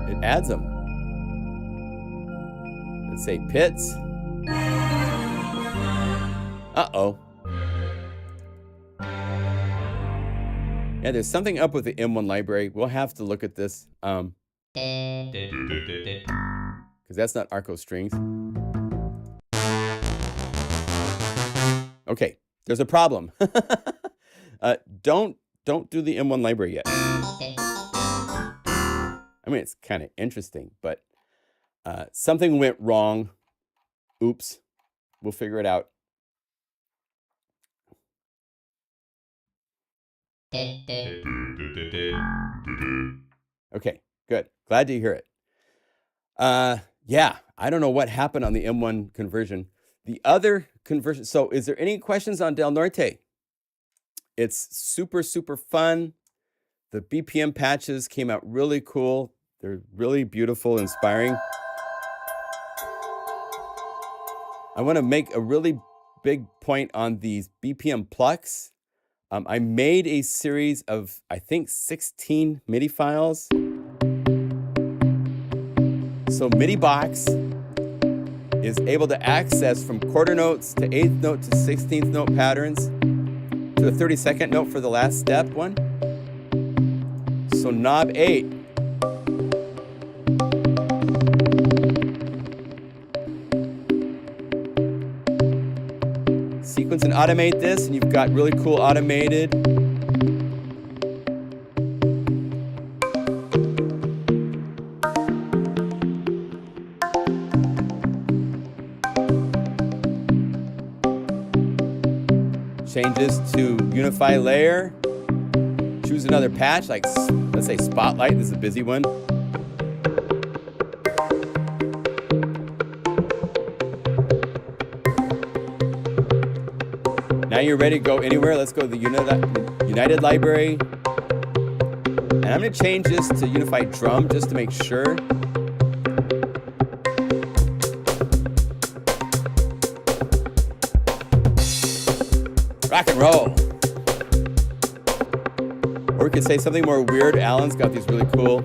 It adds them. Let's say pits. Uh-oh. Yeah, there's something up with the M1 library. We'll have to look at this. Because that's not Arco strings. Okay, there's a problem. Don't do the M1 library yet. I mean, it's kind of interesting, but something went wrong. Oops. We'll figure it out. Okay, good. Glad to hear it. Yeah, I don't know what happened on the M1 conversion. The other conversion, so is there any questions on Del Norte? It's super, super fun. The BPM patches came out really cool. They're really beautiful, inspiring. I want to make a really big point on these BPM plucks. I made a series of, I think, 16 MIDI files. So MIDI box is able to access from quarter notes to 8th note to 16th note patterns to a 32nd note for the last step one. So knob 8. Sequence and automate this, and you've got really cool automated. Changes to Unify layer. Choose another patch, like let's say Spotlight. This is a busy one. Now you're ready to go anywhere. Let's go to the United library. And I'm going to change this to Unify drum just to make sure. Rock and roll. Or we could say something more weird. Alan's got these really cool.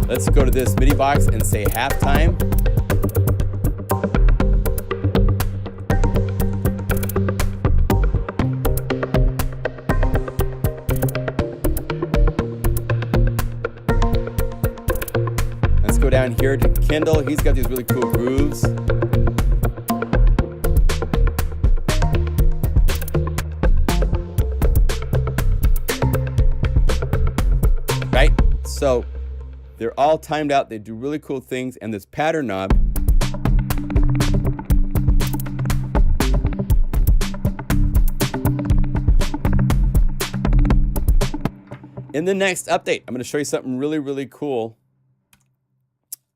Let's go to this MIDI box and say halftime. Let's go down here to Kindle. He's got these really cool grooves. Right? So they're all timed out. They do really cool things. And this pattern knob, in the next update, I'm going to show you something really, really cool.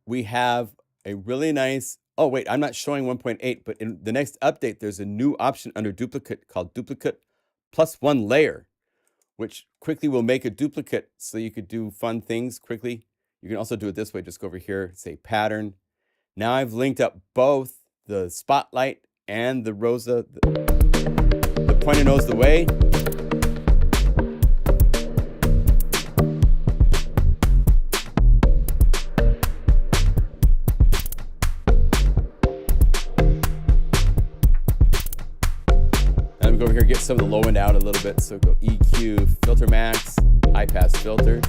We have a really nice, oh wait, I'm not showing 1.8, but in the next update, there's a new option under duplicate called duplicate +1 layer, which quickly will make a duplicate so you could do fun things quickly. You can also do it this way. Just go over here, say pattern. Now I've linked up both the Spotlight and the Rosa, the pointer knows the way. Now I'm going to go over here, get some of the low end out a little bit. So go EQ, filter max, high pass filter.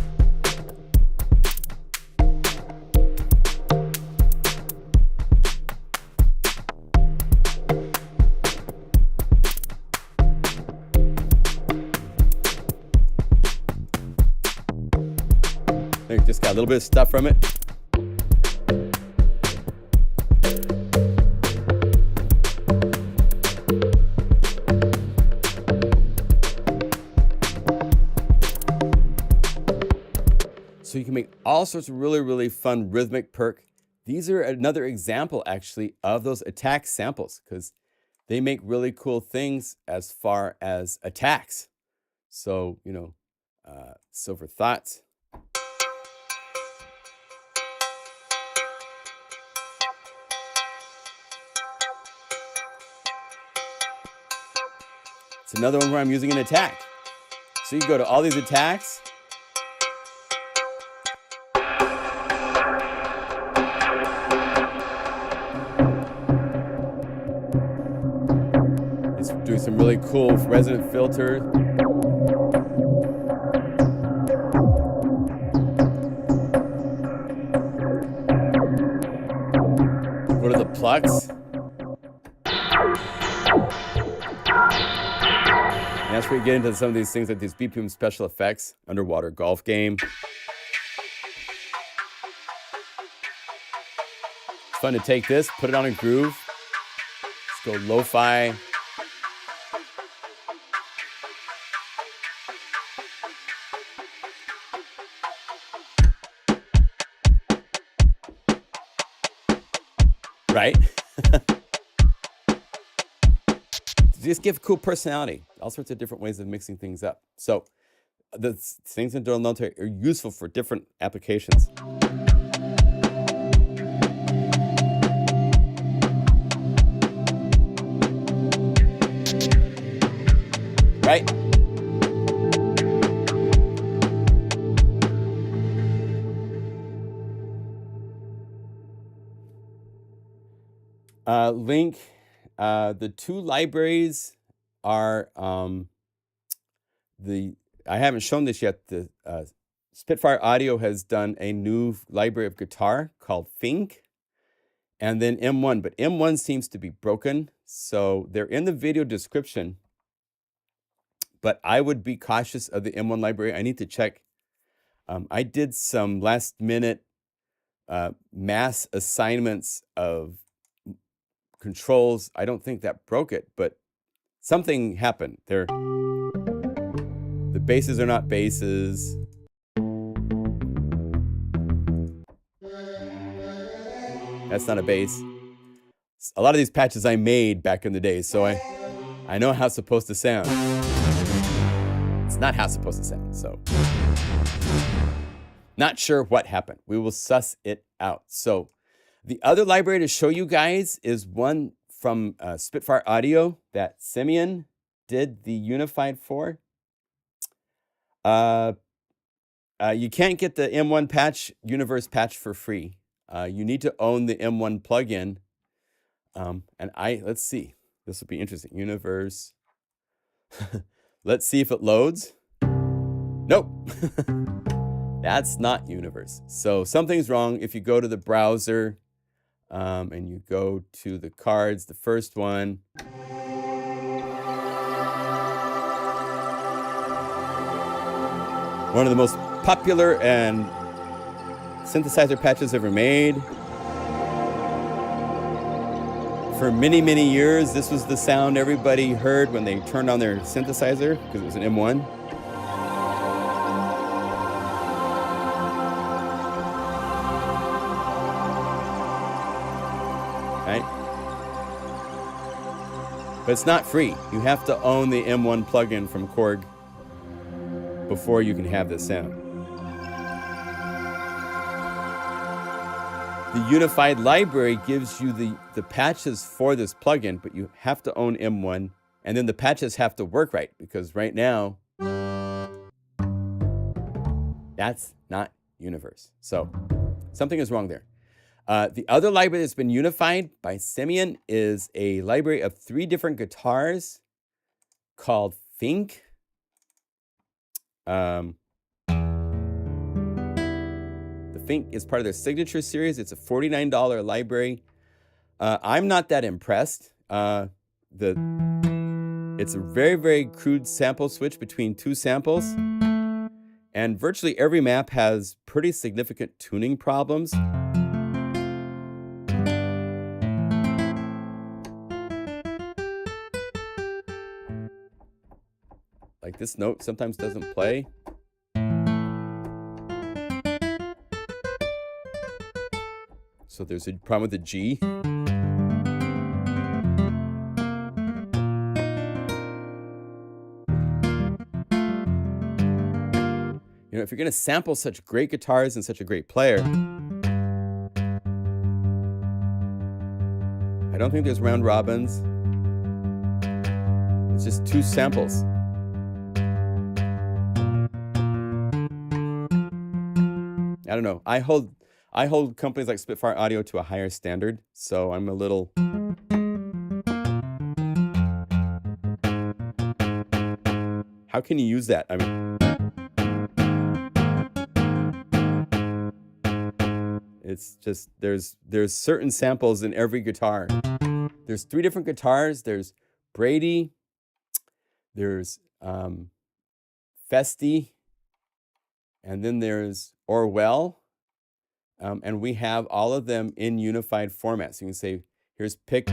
Got a little bit of stuff from it. So you can make all sorts of really, really fun rhythmic perk. These are another example, actually, of those attack samples, because they make really cool things as far as attacks. So, you know, Silver Thoughts. It's another one where I'm using an attack. So you go to all these attacks. It's doing some really cool resonant filter. Go to the plucks. And that's where you get into some of these things like these BPM special effects, underwater golf game. It's fun to take this, put it on a groove. Let's go lo-fi. Right? Just give cool personality. All sorts of different ways of mixing things up. So the things in Norte are useful for different applications. Right? Link, the two libraries are I haven't shown this yet. The Spitfire Audio has done a new library of guitar called Fink, and then M1, but M1 seems to be broken, so they're in the video description, but I would be cautious of the M1 library. I need to check. I did some last minute mass assignments of controls. I don't think that broke it, but something happened. The basses are not basses. That's not a bass. A lot of these patches I made back in the day, so I know how it's supposed to sound. It's not how it's supposed to sound, so not sure what happened. We will suss it out. So the other library to show you guys is one from Spitfire Audio that Simeon did the Unified for. You can't get the M1 patch, Universe patch for free. You need to own the M1 plugin. And let's see. This will be interesting. Universe. Let's see if it loads. Nope. That's not Universe. So something's wrong. If you go to the browser, and you go to the cards, the first one. One of the most popular and synthesizer patches ever made. For many, many years, this was the sound everybody heard when they turned on their synthesizer, because it was an M1. Right? But it's not free. You have to own the M1 plugin from Korg before you can have this sound. The Unified library gives you the patches for this plugin, but you have to own M1, and then the patches have to work right, because right now, that's not Universe. So something is wrong there. The other library that's been unified by Simeon is a library of 3 different guitars called Fink. The Fink is part of their signature series. It's a $49 library. I'm not that impressed. It's a very, very crude sample switch between 2 samples. And virtually every map has pretty significant tuning problems. Like this note sometimes doesn't play. So there's a problem with the G. You know, if you're going to sample such great guitars and such a great player, I don't think there's round robins. It's just 2 samples. I don't know. I hold companies like Spitfire Audio to a higher standard, so I'm a little... How can you use that? I mean... It's just, there's certain samples in every guitar. There's 3 different guitars. There's Brady, there's Festi, and then there's Orwell. And we have all of them in unified format. So you can say, here's pick.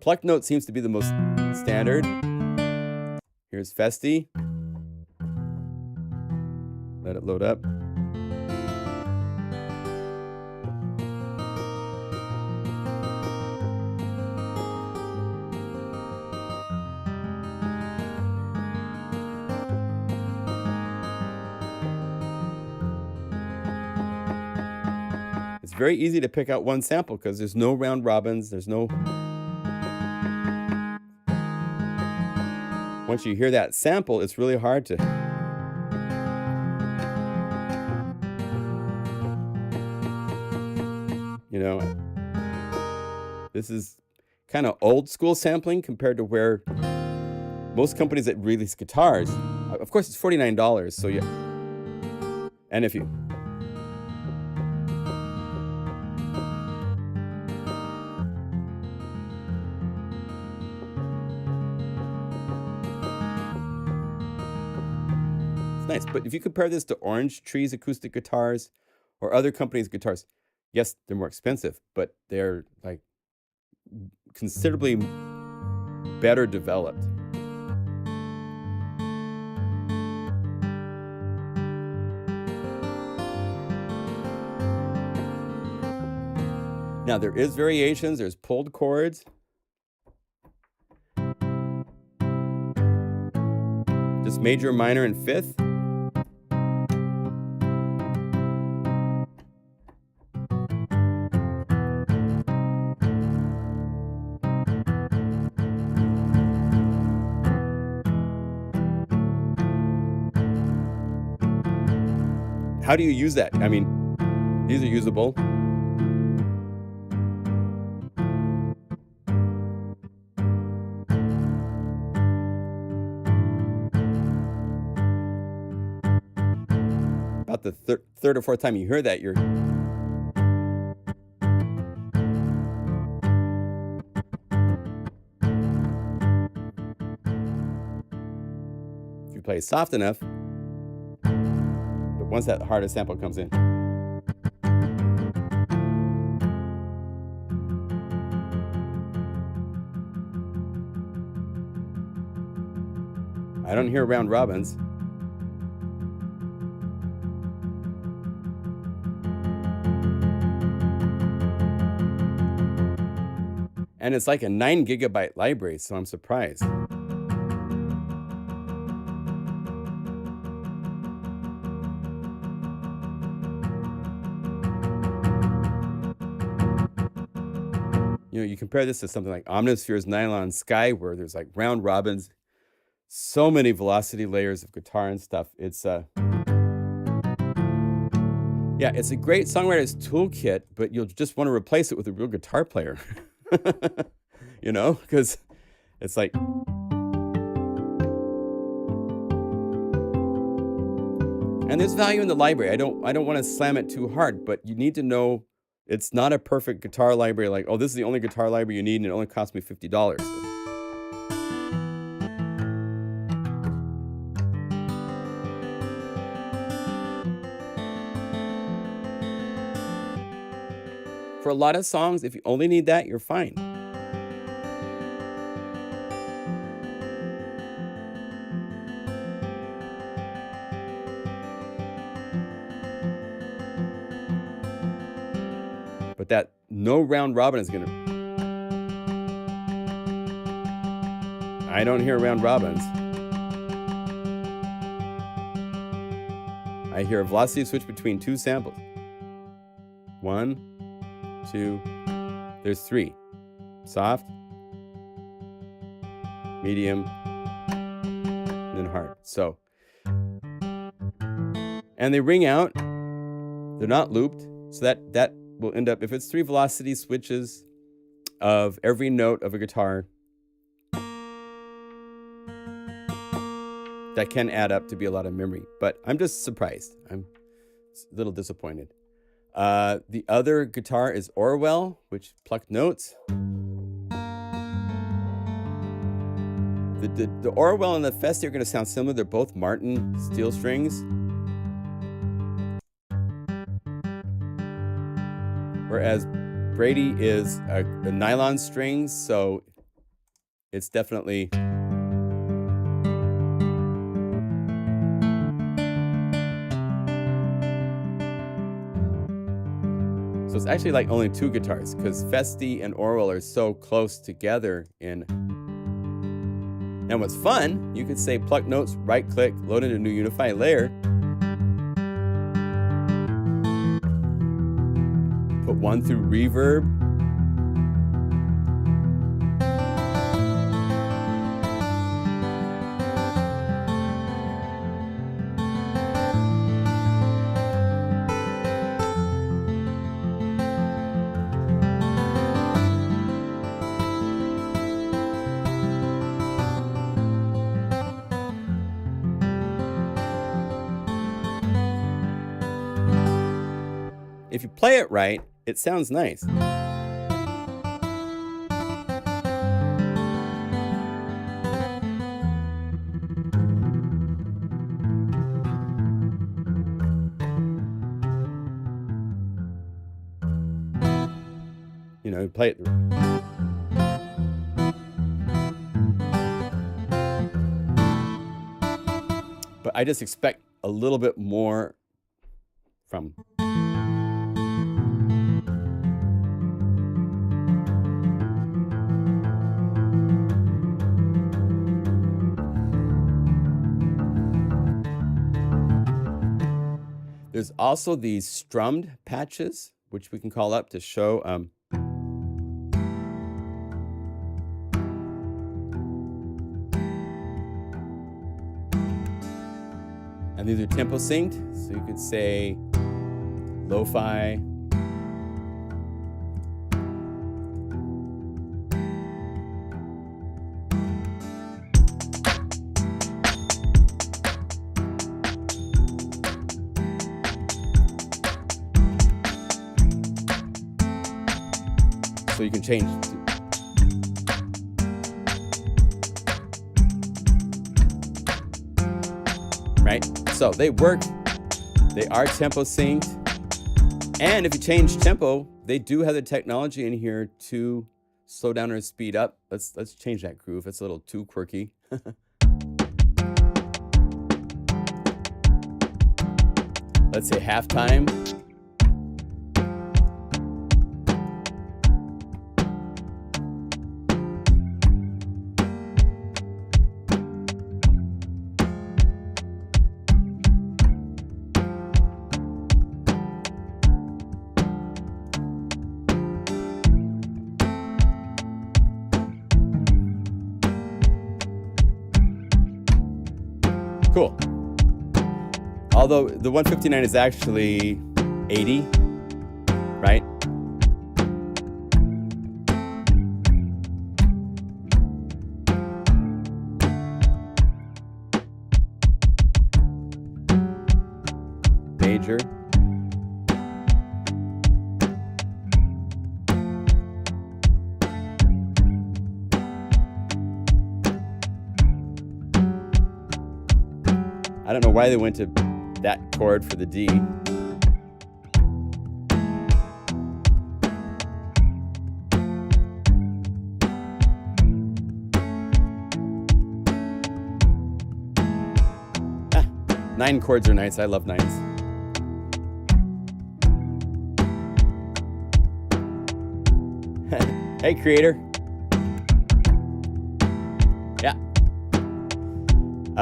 Plucked note seems to be the most standard. Here's Festi. Let it load up. It's very easy to pick out one sample because there's no round robins, there's no... Once you hear that sample, it's really hard to... You know, this is kind of old school sampling compared to where most companies that release guitars, of course it's $49, so yeah. And if you... Nice, but if you compare this to Orange Tree's acoustic guitars or other companies' guitars, yes, they're more expensive, but they're like considerably better developed. Now there is variations, there's pulled chords. Just major, minor, and fifth. How do you use that? I mean, these are usable. About the third or fourth time you hear that, you're... If you play soft enough, once that hardest sample comes in. I don't hear round robins. And it's like a 9 gigabyte library, so I'm surprised. You know, you compare this to something like Omnisphere's Nylon Sky, where there's like round robins, so many velocity layers of guitar and stuff. It's yeah, it's a great songwriter's toolkit, but you'll just want to replace it with a real guitar player. You know, because it's like... And there's value in the library. I don't want to slam it too hard, but you need to know it's not a perfect guitar library like, oh, this is the only guitar library you need and it only cost me $50. For a lot of songs, if you only need that, you're fine. But that no round robin is gonna... I don't hear round robins. I hear a velocity switch between two samples. 1, 2, there's 3. Soft, medium, and then hard. So, and they ring out. They're not looped. So that will end up, if it's 3 velocity switches of every note of a guitar, that can add up to be a lot of memory. But I'm just surprised. I'm a little disappointed. The other guitar is Orwell, which plucked notes. The Orwell and the Festi are going to sound similar. They're both Martin steel strings. Whereas Brady is a nylon strings, so it's definitely... So it's actually like only 2 guitars, because Festi and Orwell are so close together in... And what's fun, you could say pluck notes, right click, load in a new Unify layer. Put 1 through reverb. If you play it right, it sounds nice. You know, play it. But I just expect a little bit more from... There's also these strummed patches, which we can call up to show and these are tempo synced, so you could say lo-fi. So you can change. Right? So they work. They are tempo synced. And if you change tempo, they do have the technology in here to slow down or speed up. Let's change that groove. It's a little too quirky. Let's say halftime. Cool. Although the 159 is actually 80, right? Major. I don't know why they went to that chord for the D. 9 chords are nice. I love 9s. Hey, creator. Yeah.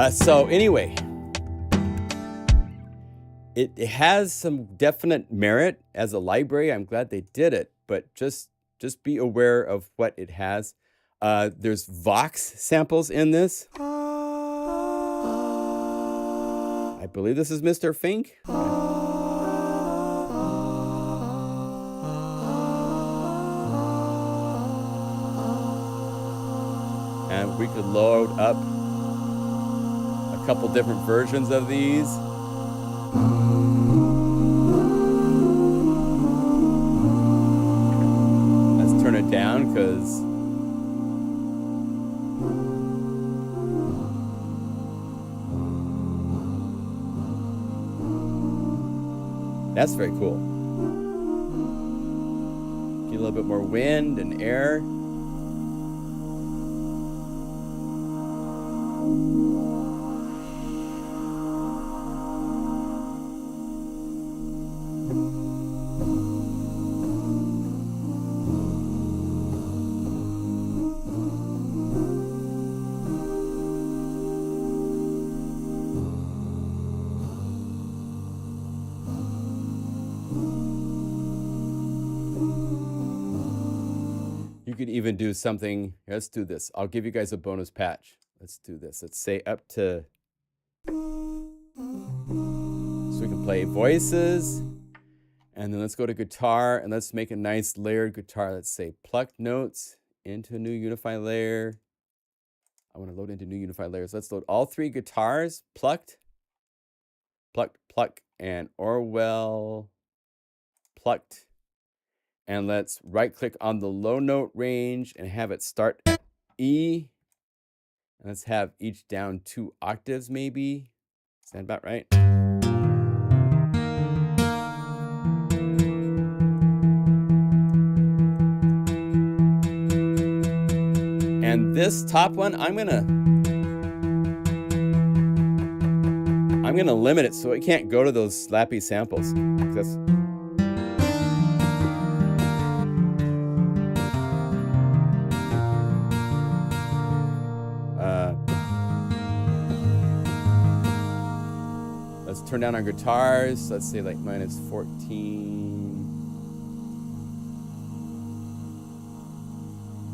So anyway, it has some definite merit as a library. I'm glad they did it, but just be aware of what it has. There's Vox samples in this. I believe this is Mr. Fink. And we could load up a couple different versions of these. Let's turn it down because that's very cool. Get a little bit more wind and air. You could even do something. Let's do this. I'll give you guys a bonus patch. Let's do this. Let's say up to, so we can play voices, and then let's go to guitar, and let's make a nice layered guitar. Let's say plucked notes into a new Unify layer. I want to load into new Unify layers. Let's load all 3 guitars, plucked, plucked, pluck, and Orwell, plucked. And let's right click on the low note range and have it start at E. And let's have each down 2 octaves maybe. Sound about right? And this top one, I'm gonna limit it so it can't go to those slappy samples. That's let's turn down our guitars. Let's say like minus 14.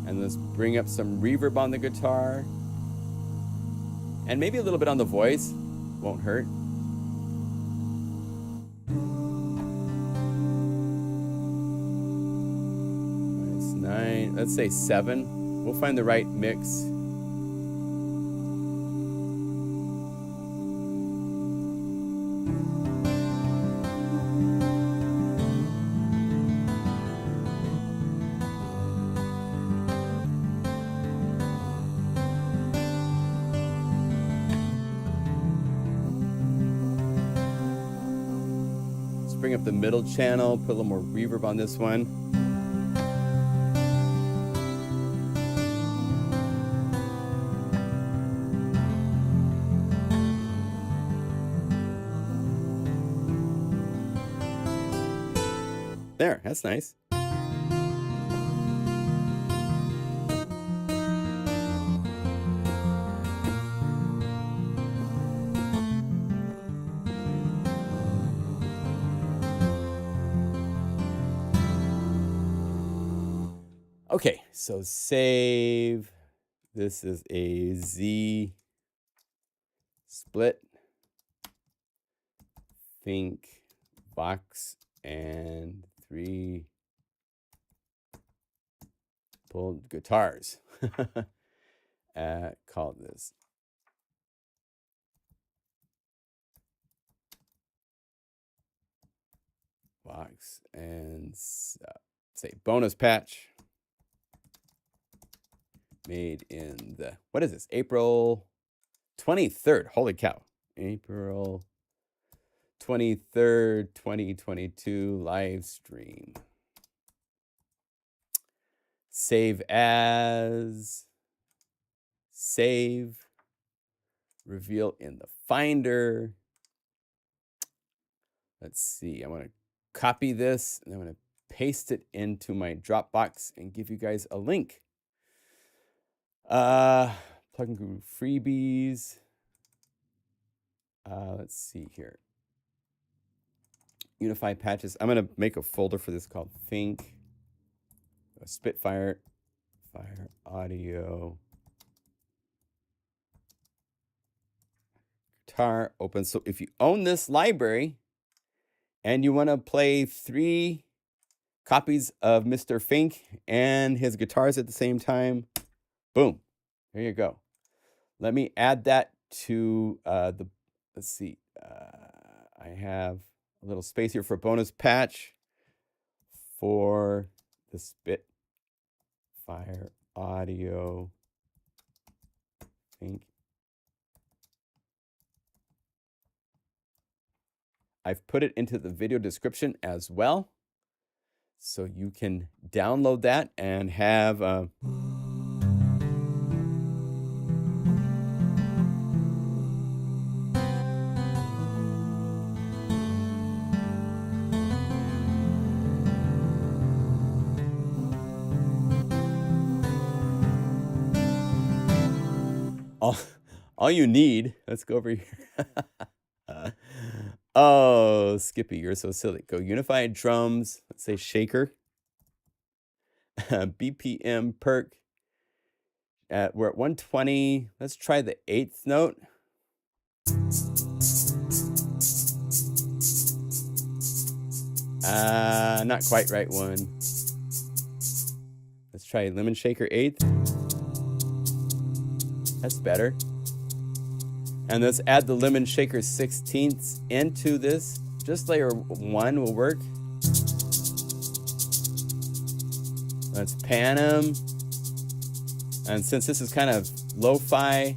And let's bring up some reverb on the guitar. And maybe a little bit on the voice. Won't hurt. Minus 9. Let's say 7. We'll find the right mix. Bring up the middle channel, put a little more reverb on this one. There, that's nice. Okay, so save. This is a Z split, Fink, Vox, and 3 pulled guitars. Call this Vox and say bonus patch. Made in the, what is this? April 23rd. Holy cow. April 23rd, 2022 live stream. Save as. Save. Reveal in the Finder. let's see. I want to copy this and I'm going to paste it into my Dropbox and give you guys a link. PlugInGuru freebies. Let's see here. Unify patches. I'm going to make a folder for this called Fink. Spitfire. Fire audio. Guitar open. So if you own this library and you want to play 3 copies of Mr. Fink and his guitars at the same time, boom, there you go. Let me add that to let's see, I have a little space here for a bonus patch for the Spitfire audio Fink. I've put it into the video description as well, so you can download that and have all you need. Let's go over here. Oh, Skippy, you're so silly. Go Unify drums. Let's say shaker. BPM perk. We're at 120. Let's try the 8th note. Not quite right one. Let's try lemon shaker 8th. That's better. And let's add the lemon shaker 16ths into this. Just layer 1 will work. Let's pan them. And since this is kind of lo-fi,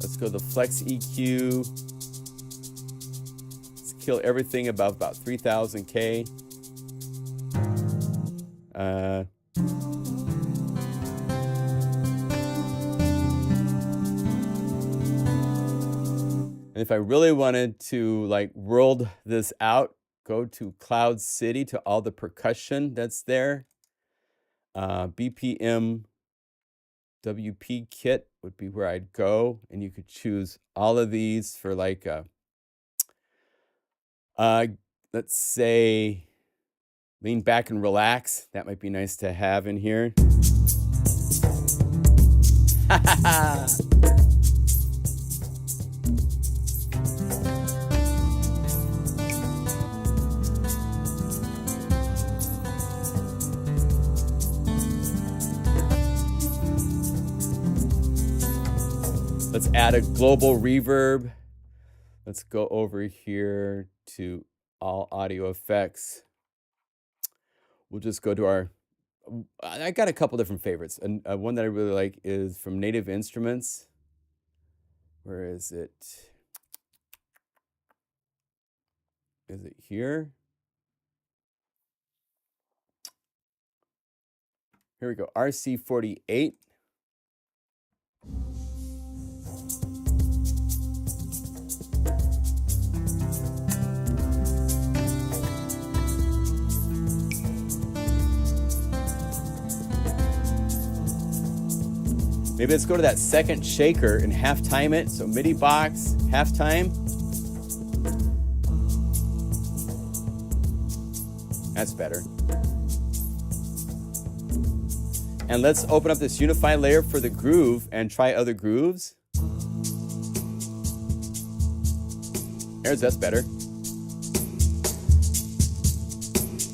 let's go to the flex EQ. Let's kill everything above about 3000 K. And if I really wanted to like world this out, go to Cloud City to all the percussion that's there. BPM WP kit would be where I'd go, and you could choose all of these for like let's say lean back and relax. That might be nice to have in here. Let's add a global reverb. Let's go over here to all audio effects. We'll just go to our, I got a couple different favorites. And one that I really like is from Native Instruments. Where is it? Is it here? Here we go, RC48. Maybe let's go to that second shaker and half time it. So MIDI box, half time. That's better. And let's open up this Unify layer for the groove and try other grooves. That's better.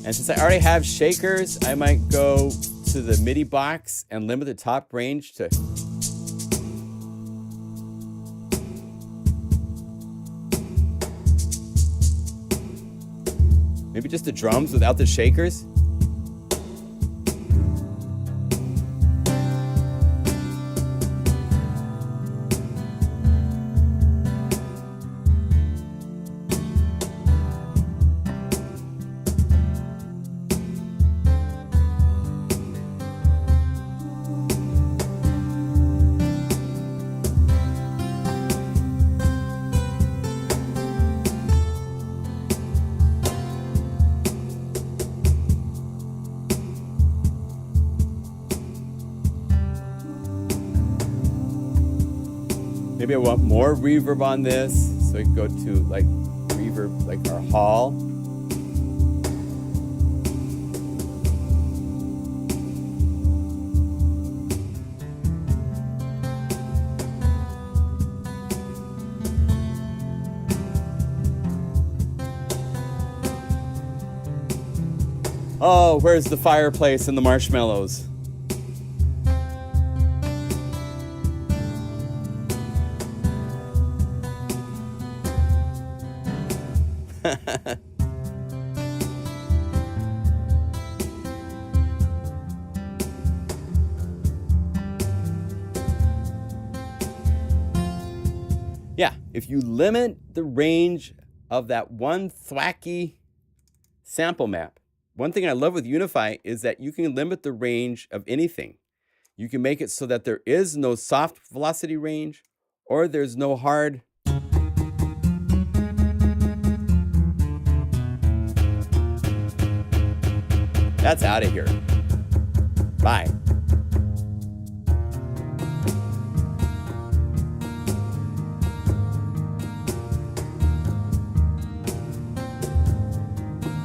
And since I already have shakers, I might go to the MIDI box and limit the top range to maybe just the drums without the shakers. Maybe I want more reverb on this, so I can go to like reverb, like our hall. Oh, where's the fireplace and the marshmallows? Yeah, if you limit the range of that one thwacky sample map, one thing I love with Unify is that you can limit the range of anything. You can make it so that there is no soft velocity range or there's no hard. That's out of here. Bye.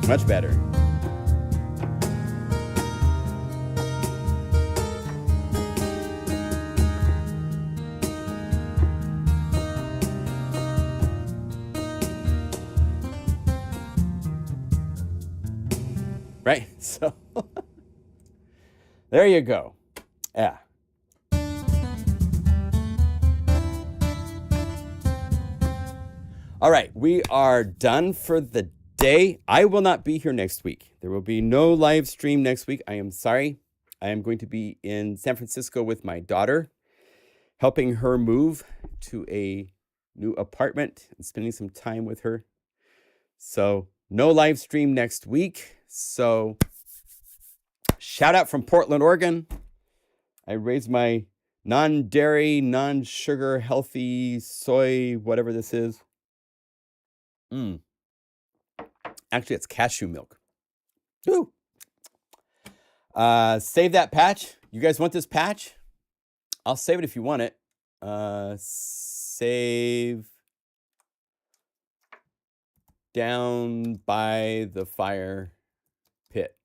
Much better. Right? So there you go. Yeah. All right, we are done for the day. I will not be here next week. There will be no live stream next week. I am sorry. I am going to be in San Francisco with my daughter, helping her move to a new apartment and spending some time with her. So no live stream next week. So shout out from Portland, Oregon. I raised my non-dairy, non-sugar, healthy soy, whatever this is. Actually, it's cashew milk. Woo. Save that patch. You guys want this patch? I'll save it if you want it. Save down by the fire pit.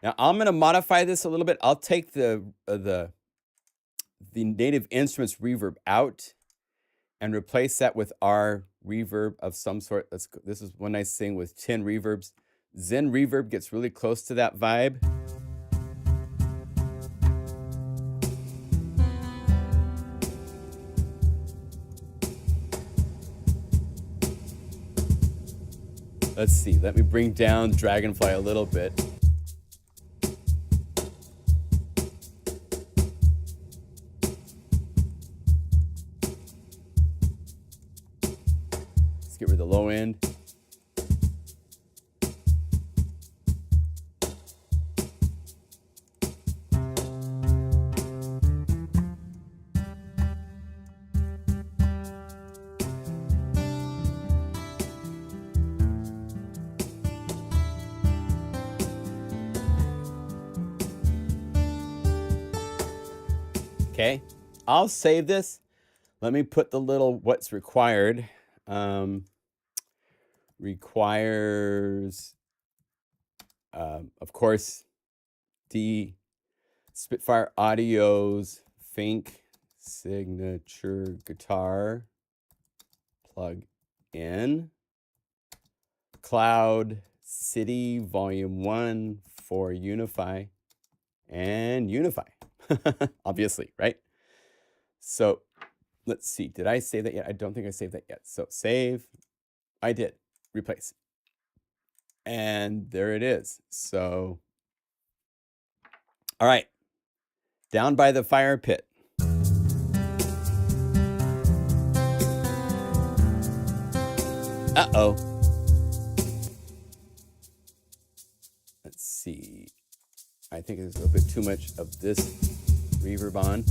Now I'm going to modify this a little bit. I'll take the native instruments reverb out and replace that with our reverb of some sort. This is one nice thing with 10 reverbs. Zen reverb gets really close to that vibe. Let's see, let me bring down Dragonfly a little bit. Let's get rid of the low end. Okay, I'll save this. Let me put the little what's required. Requires, of course, the Spitfire Audio's Fink signature guitar plug in. Cloud City Volume 1 for Unify and Unify. Obviously, right? So let's see. Did I save that yet? I don't think I saved that yet. So save. I did. Replace. And there it is. So, all right. Down by the fire pit. Uh-oh. Let's see. I think there's a little bit too much of this reverb on.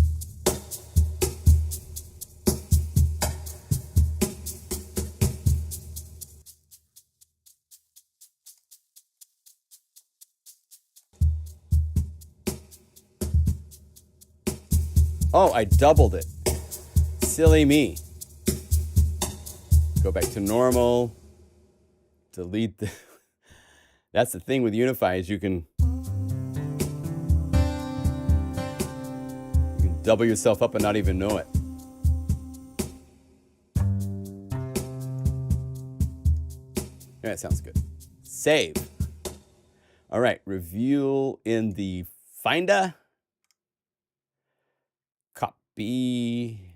Oh, I doubled it. Silly me. Go back to normal. Delete the... That's the thing with Unify is you can double yourself up and not even know it. Yeah, that sounds good. Save. All right, review in the Finder. Copy.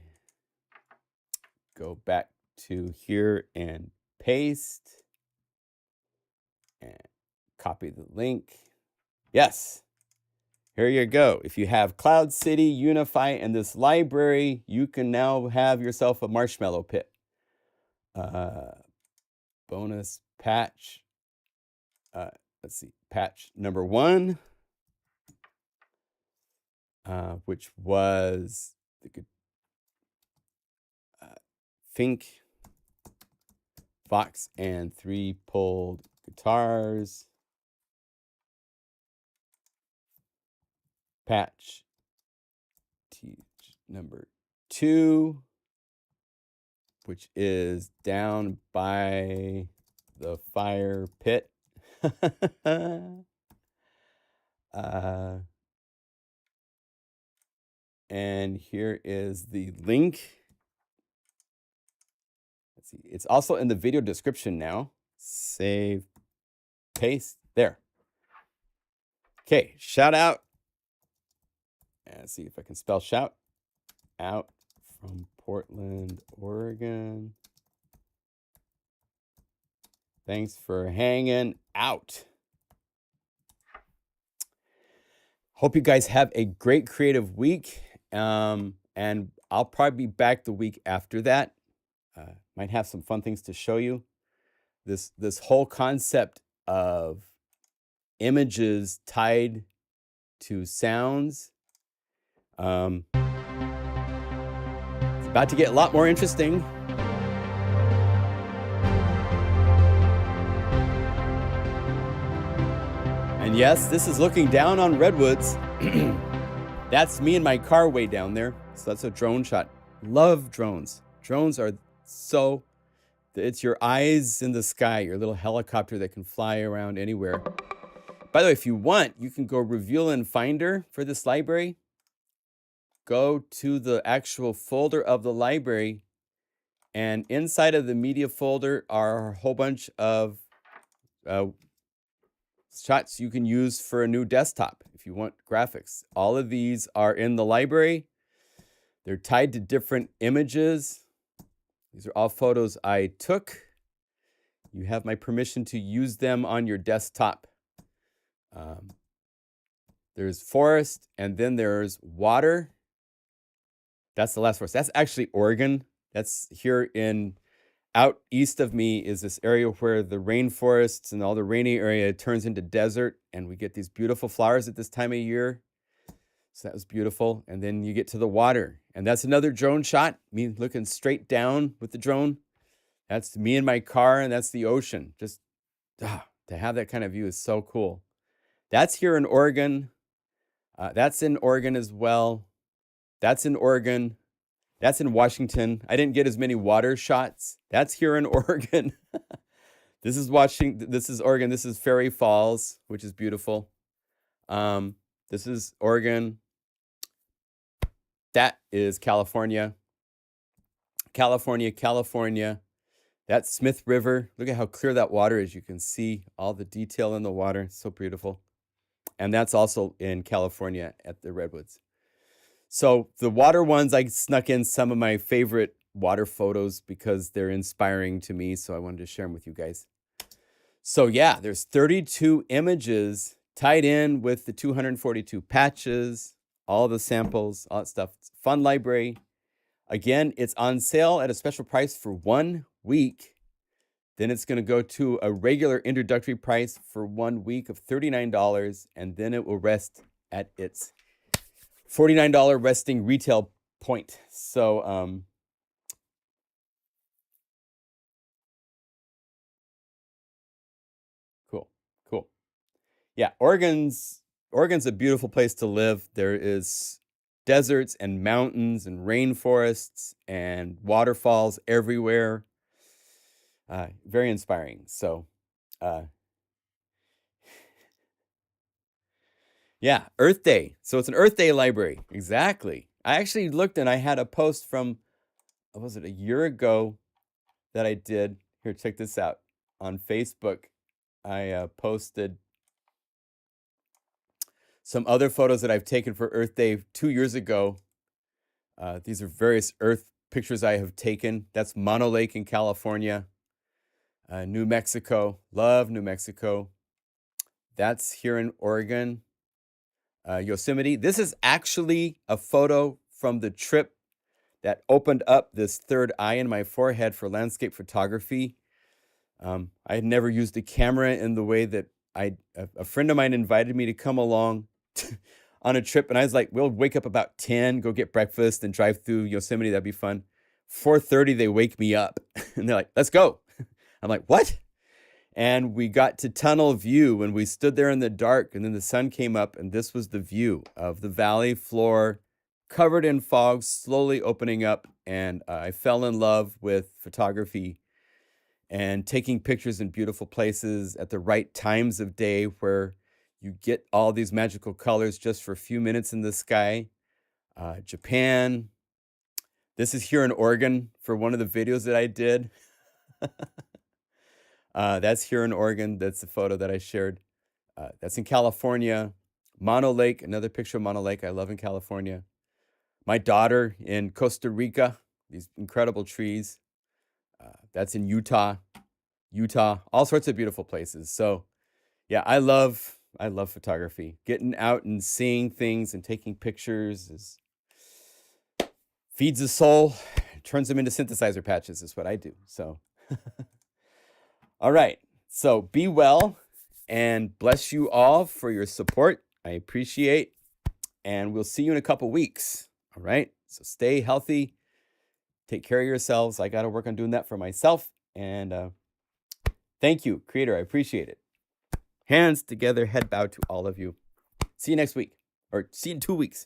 Go back to here and paste. And copy the link. Yes. Here you go. If you have Cloud City, Unify, and this library, you can now have yourself a marshmallow pit. Bonus patch. Let's see. Patch number 1, which was the Fink, Vox, and 3-pulled guitars. Patch number 2, which is down by the fire pit. And here is the link. Let's see. It's also in the video description now. Save, paste, there. Okay, shout out. Let's see if I can spell shout out from Portland, Oregon. Thanks for hanging out. Hope you guys have a great creative week. And I'll probably be back the week after that. Might have some fun things to show you. This whole concept of images tied to sounds. It's about to get a lot more interesting. And yes, this is looking down on redwoods. That's me in my car way down there. So that's a drone shot. Love drones. Drones are so, it's your eyes in the sky, your little helicopter that can fly around anywhere. By the way, if you want, you can go reveal in Finder for this library. Go to the actual folder of the library, and inside of the media folder are a whole bunch of shots you can use for a new desktop if you want graphics. All of these are in the library. They're tied to different images. These are all photos I took. You have my permission to use them on your desktop. There's forest, and then there's water. That's the last forest. That's actually Oregon. That's here out east of me is this area where the rainforests and all the rainy area turns into desert, and we get these beautiful flowers at this time of year. So that was beautiful. And then you get to the water, and that's another drone shot, me looking straight down with the drone. That's me in my car, and that's the ocean. Just to have that kind of view is so cool. That's here in Oregon. That's in Oregon as well. That's in Oregon. That's in Washington. I didn't get as many water shots. That's here in Oregon. This is Oregon. This is Ferry Falls, which is beautiful. This is Oregon. That is California. California. That's Smith River. Look at how clear that water is. You can see all the detail in the water. It's so beautiful. And that's also in California at the Redwoods. So the water ones, I snuck in some of my favorite water photos because they're inspiring to me. So I wanted to share them with you guys. So yeah, there's 32 images tied in with the 242 patches, all the samples, all that stuff. It's a fun library. Again, it's on sale at a special price for 1 week. Then it's going to go to a regular introductory price for 1 week of $39. And then it will rest at its $49 resting retail point. So, cool. Yeah, Oregon's a beautiful place to live. There is deserts and mountains and rainforests and waterfalls everywhere. Very inspiring. So, yeah, Earth Day. So it's an Earth Day library. Exactly. I actually looked and I had a post from, what was it, a year ago that I did. Here, check this out. On Facebook, I posted some other photos that I've taken for Earth Day 2 years ago. These are various Earth pictures I have taken. That's Mono Lake in California. New Mexico. Love New Mexico. That's here in Oregon. Yosemite. This is actually a photo from the trip that opened up this third eye in my forehead for landscape photography. I had never used a camera in the way that a friend of mine invited me to come along on a trip, and I was like, we'll wake up about 10, go get breakfast, and drive through Yosemite. That'd be fun. 4:30, they wake me up, and they're like, let's go. I'm like, what? And we got to tunnel view, and we stood there in the dark, and then the sun came up, and this was the view of the valley floor, covered in fog, slowly opening up, and I fell in love with photography and taking pictures in beautiful places at the right times of day where you get all these magical colors just for a few minutes in the sky. Japan. This is here in Oregon for one of the videos that I did. That's here in Oregon. That's the photo that I shared. That's in California. Mono Lake, another picture of Mono Lake I love in California. My daughter in Costa Rica, these incredible trees. That's in Utah, all sorts of beautiful places. So yeah, I love photography. Getting out and seeing things and taking pictures feeds the soul, turns them into synthesizer patches is what I do. So, all right. So be well and bless you all for your support. I appreciate, and we'll see you in a couple weeks. All right. So stay healthy. Take care of yourselves. I got to work on doing that for myself. And thank you, Creator. I appreciate it. Hands together, head bowed to all of you. See you next week, or see you in 2 weeks.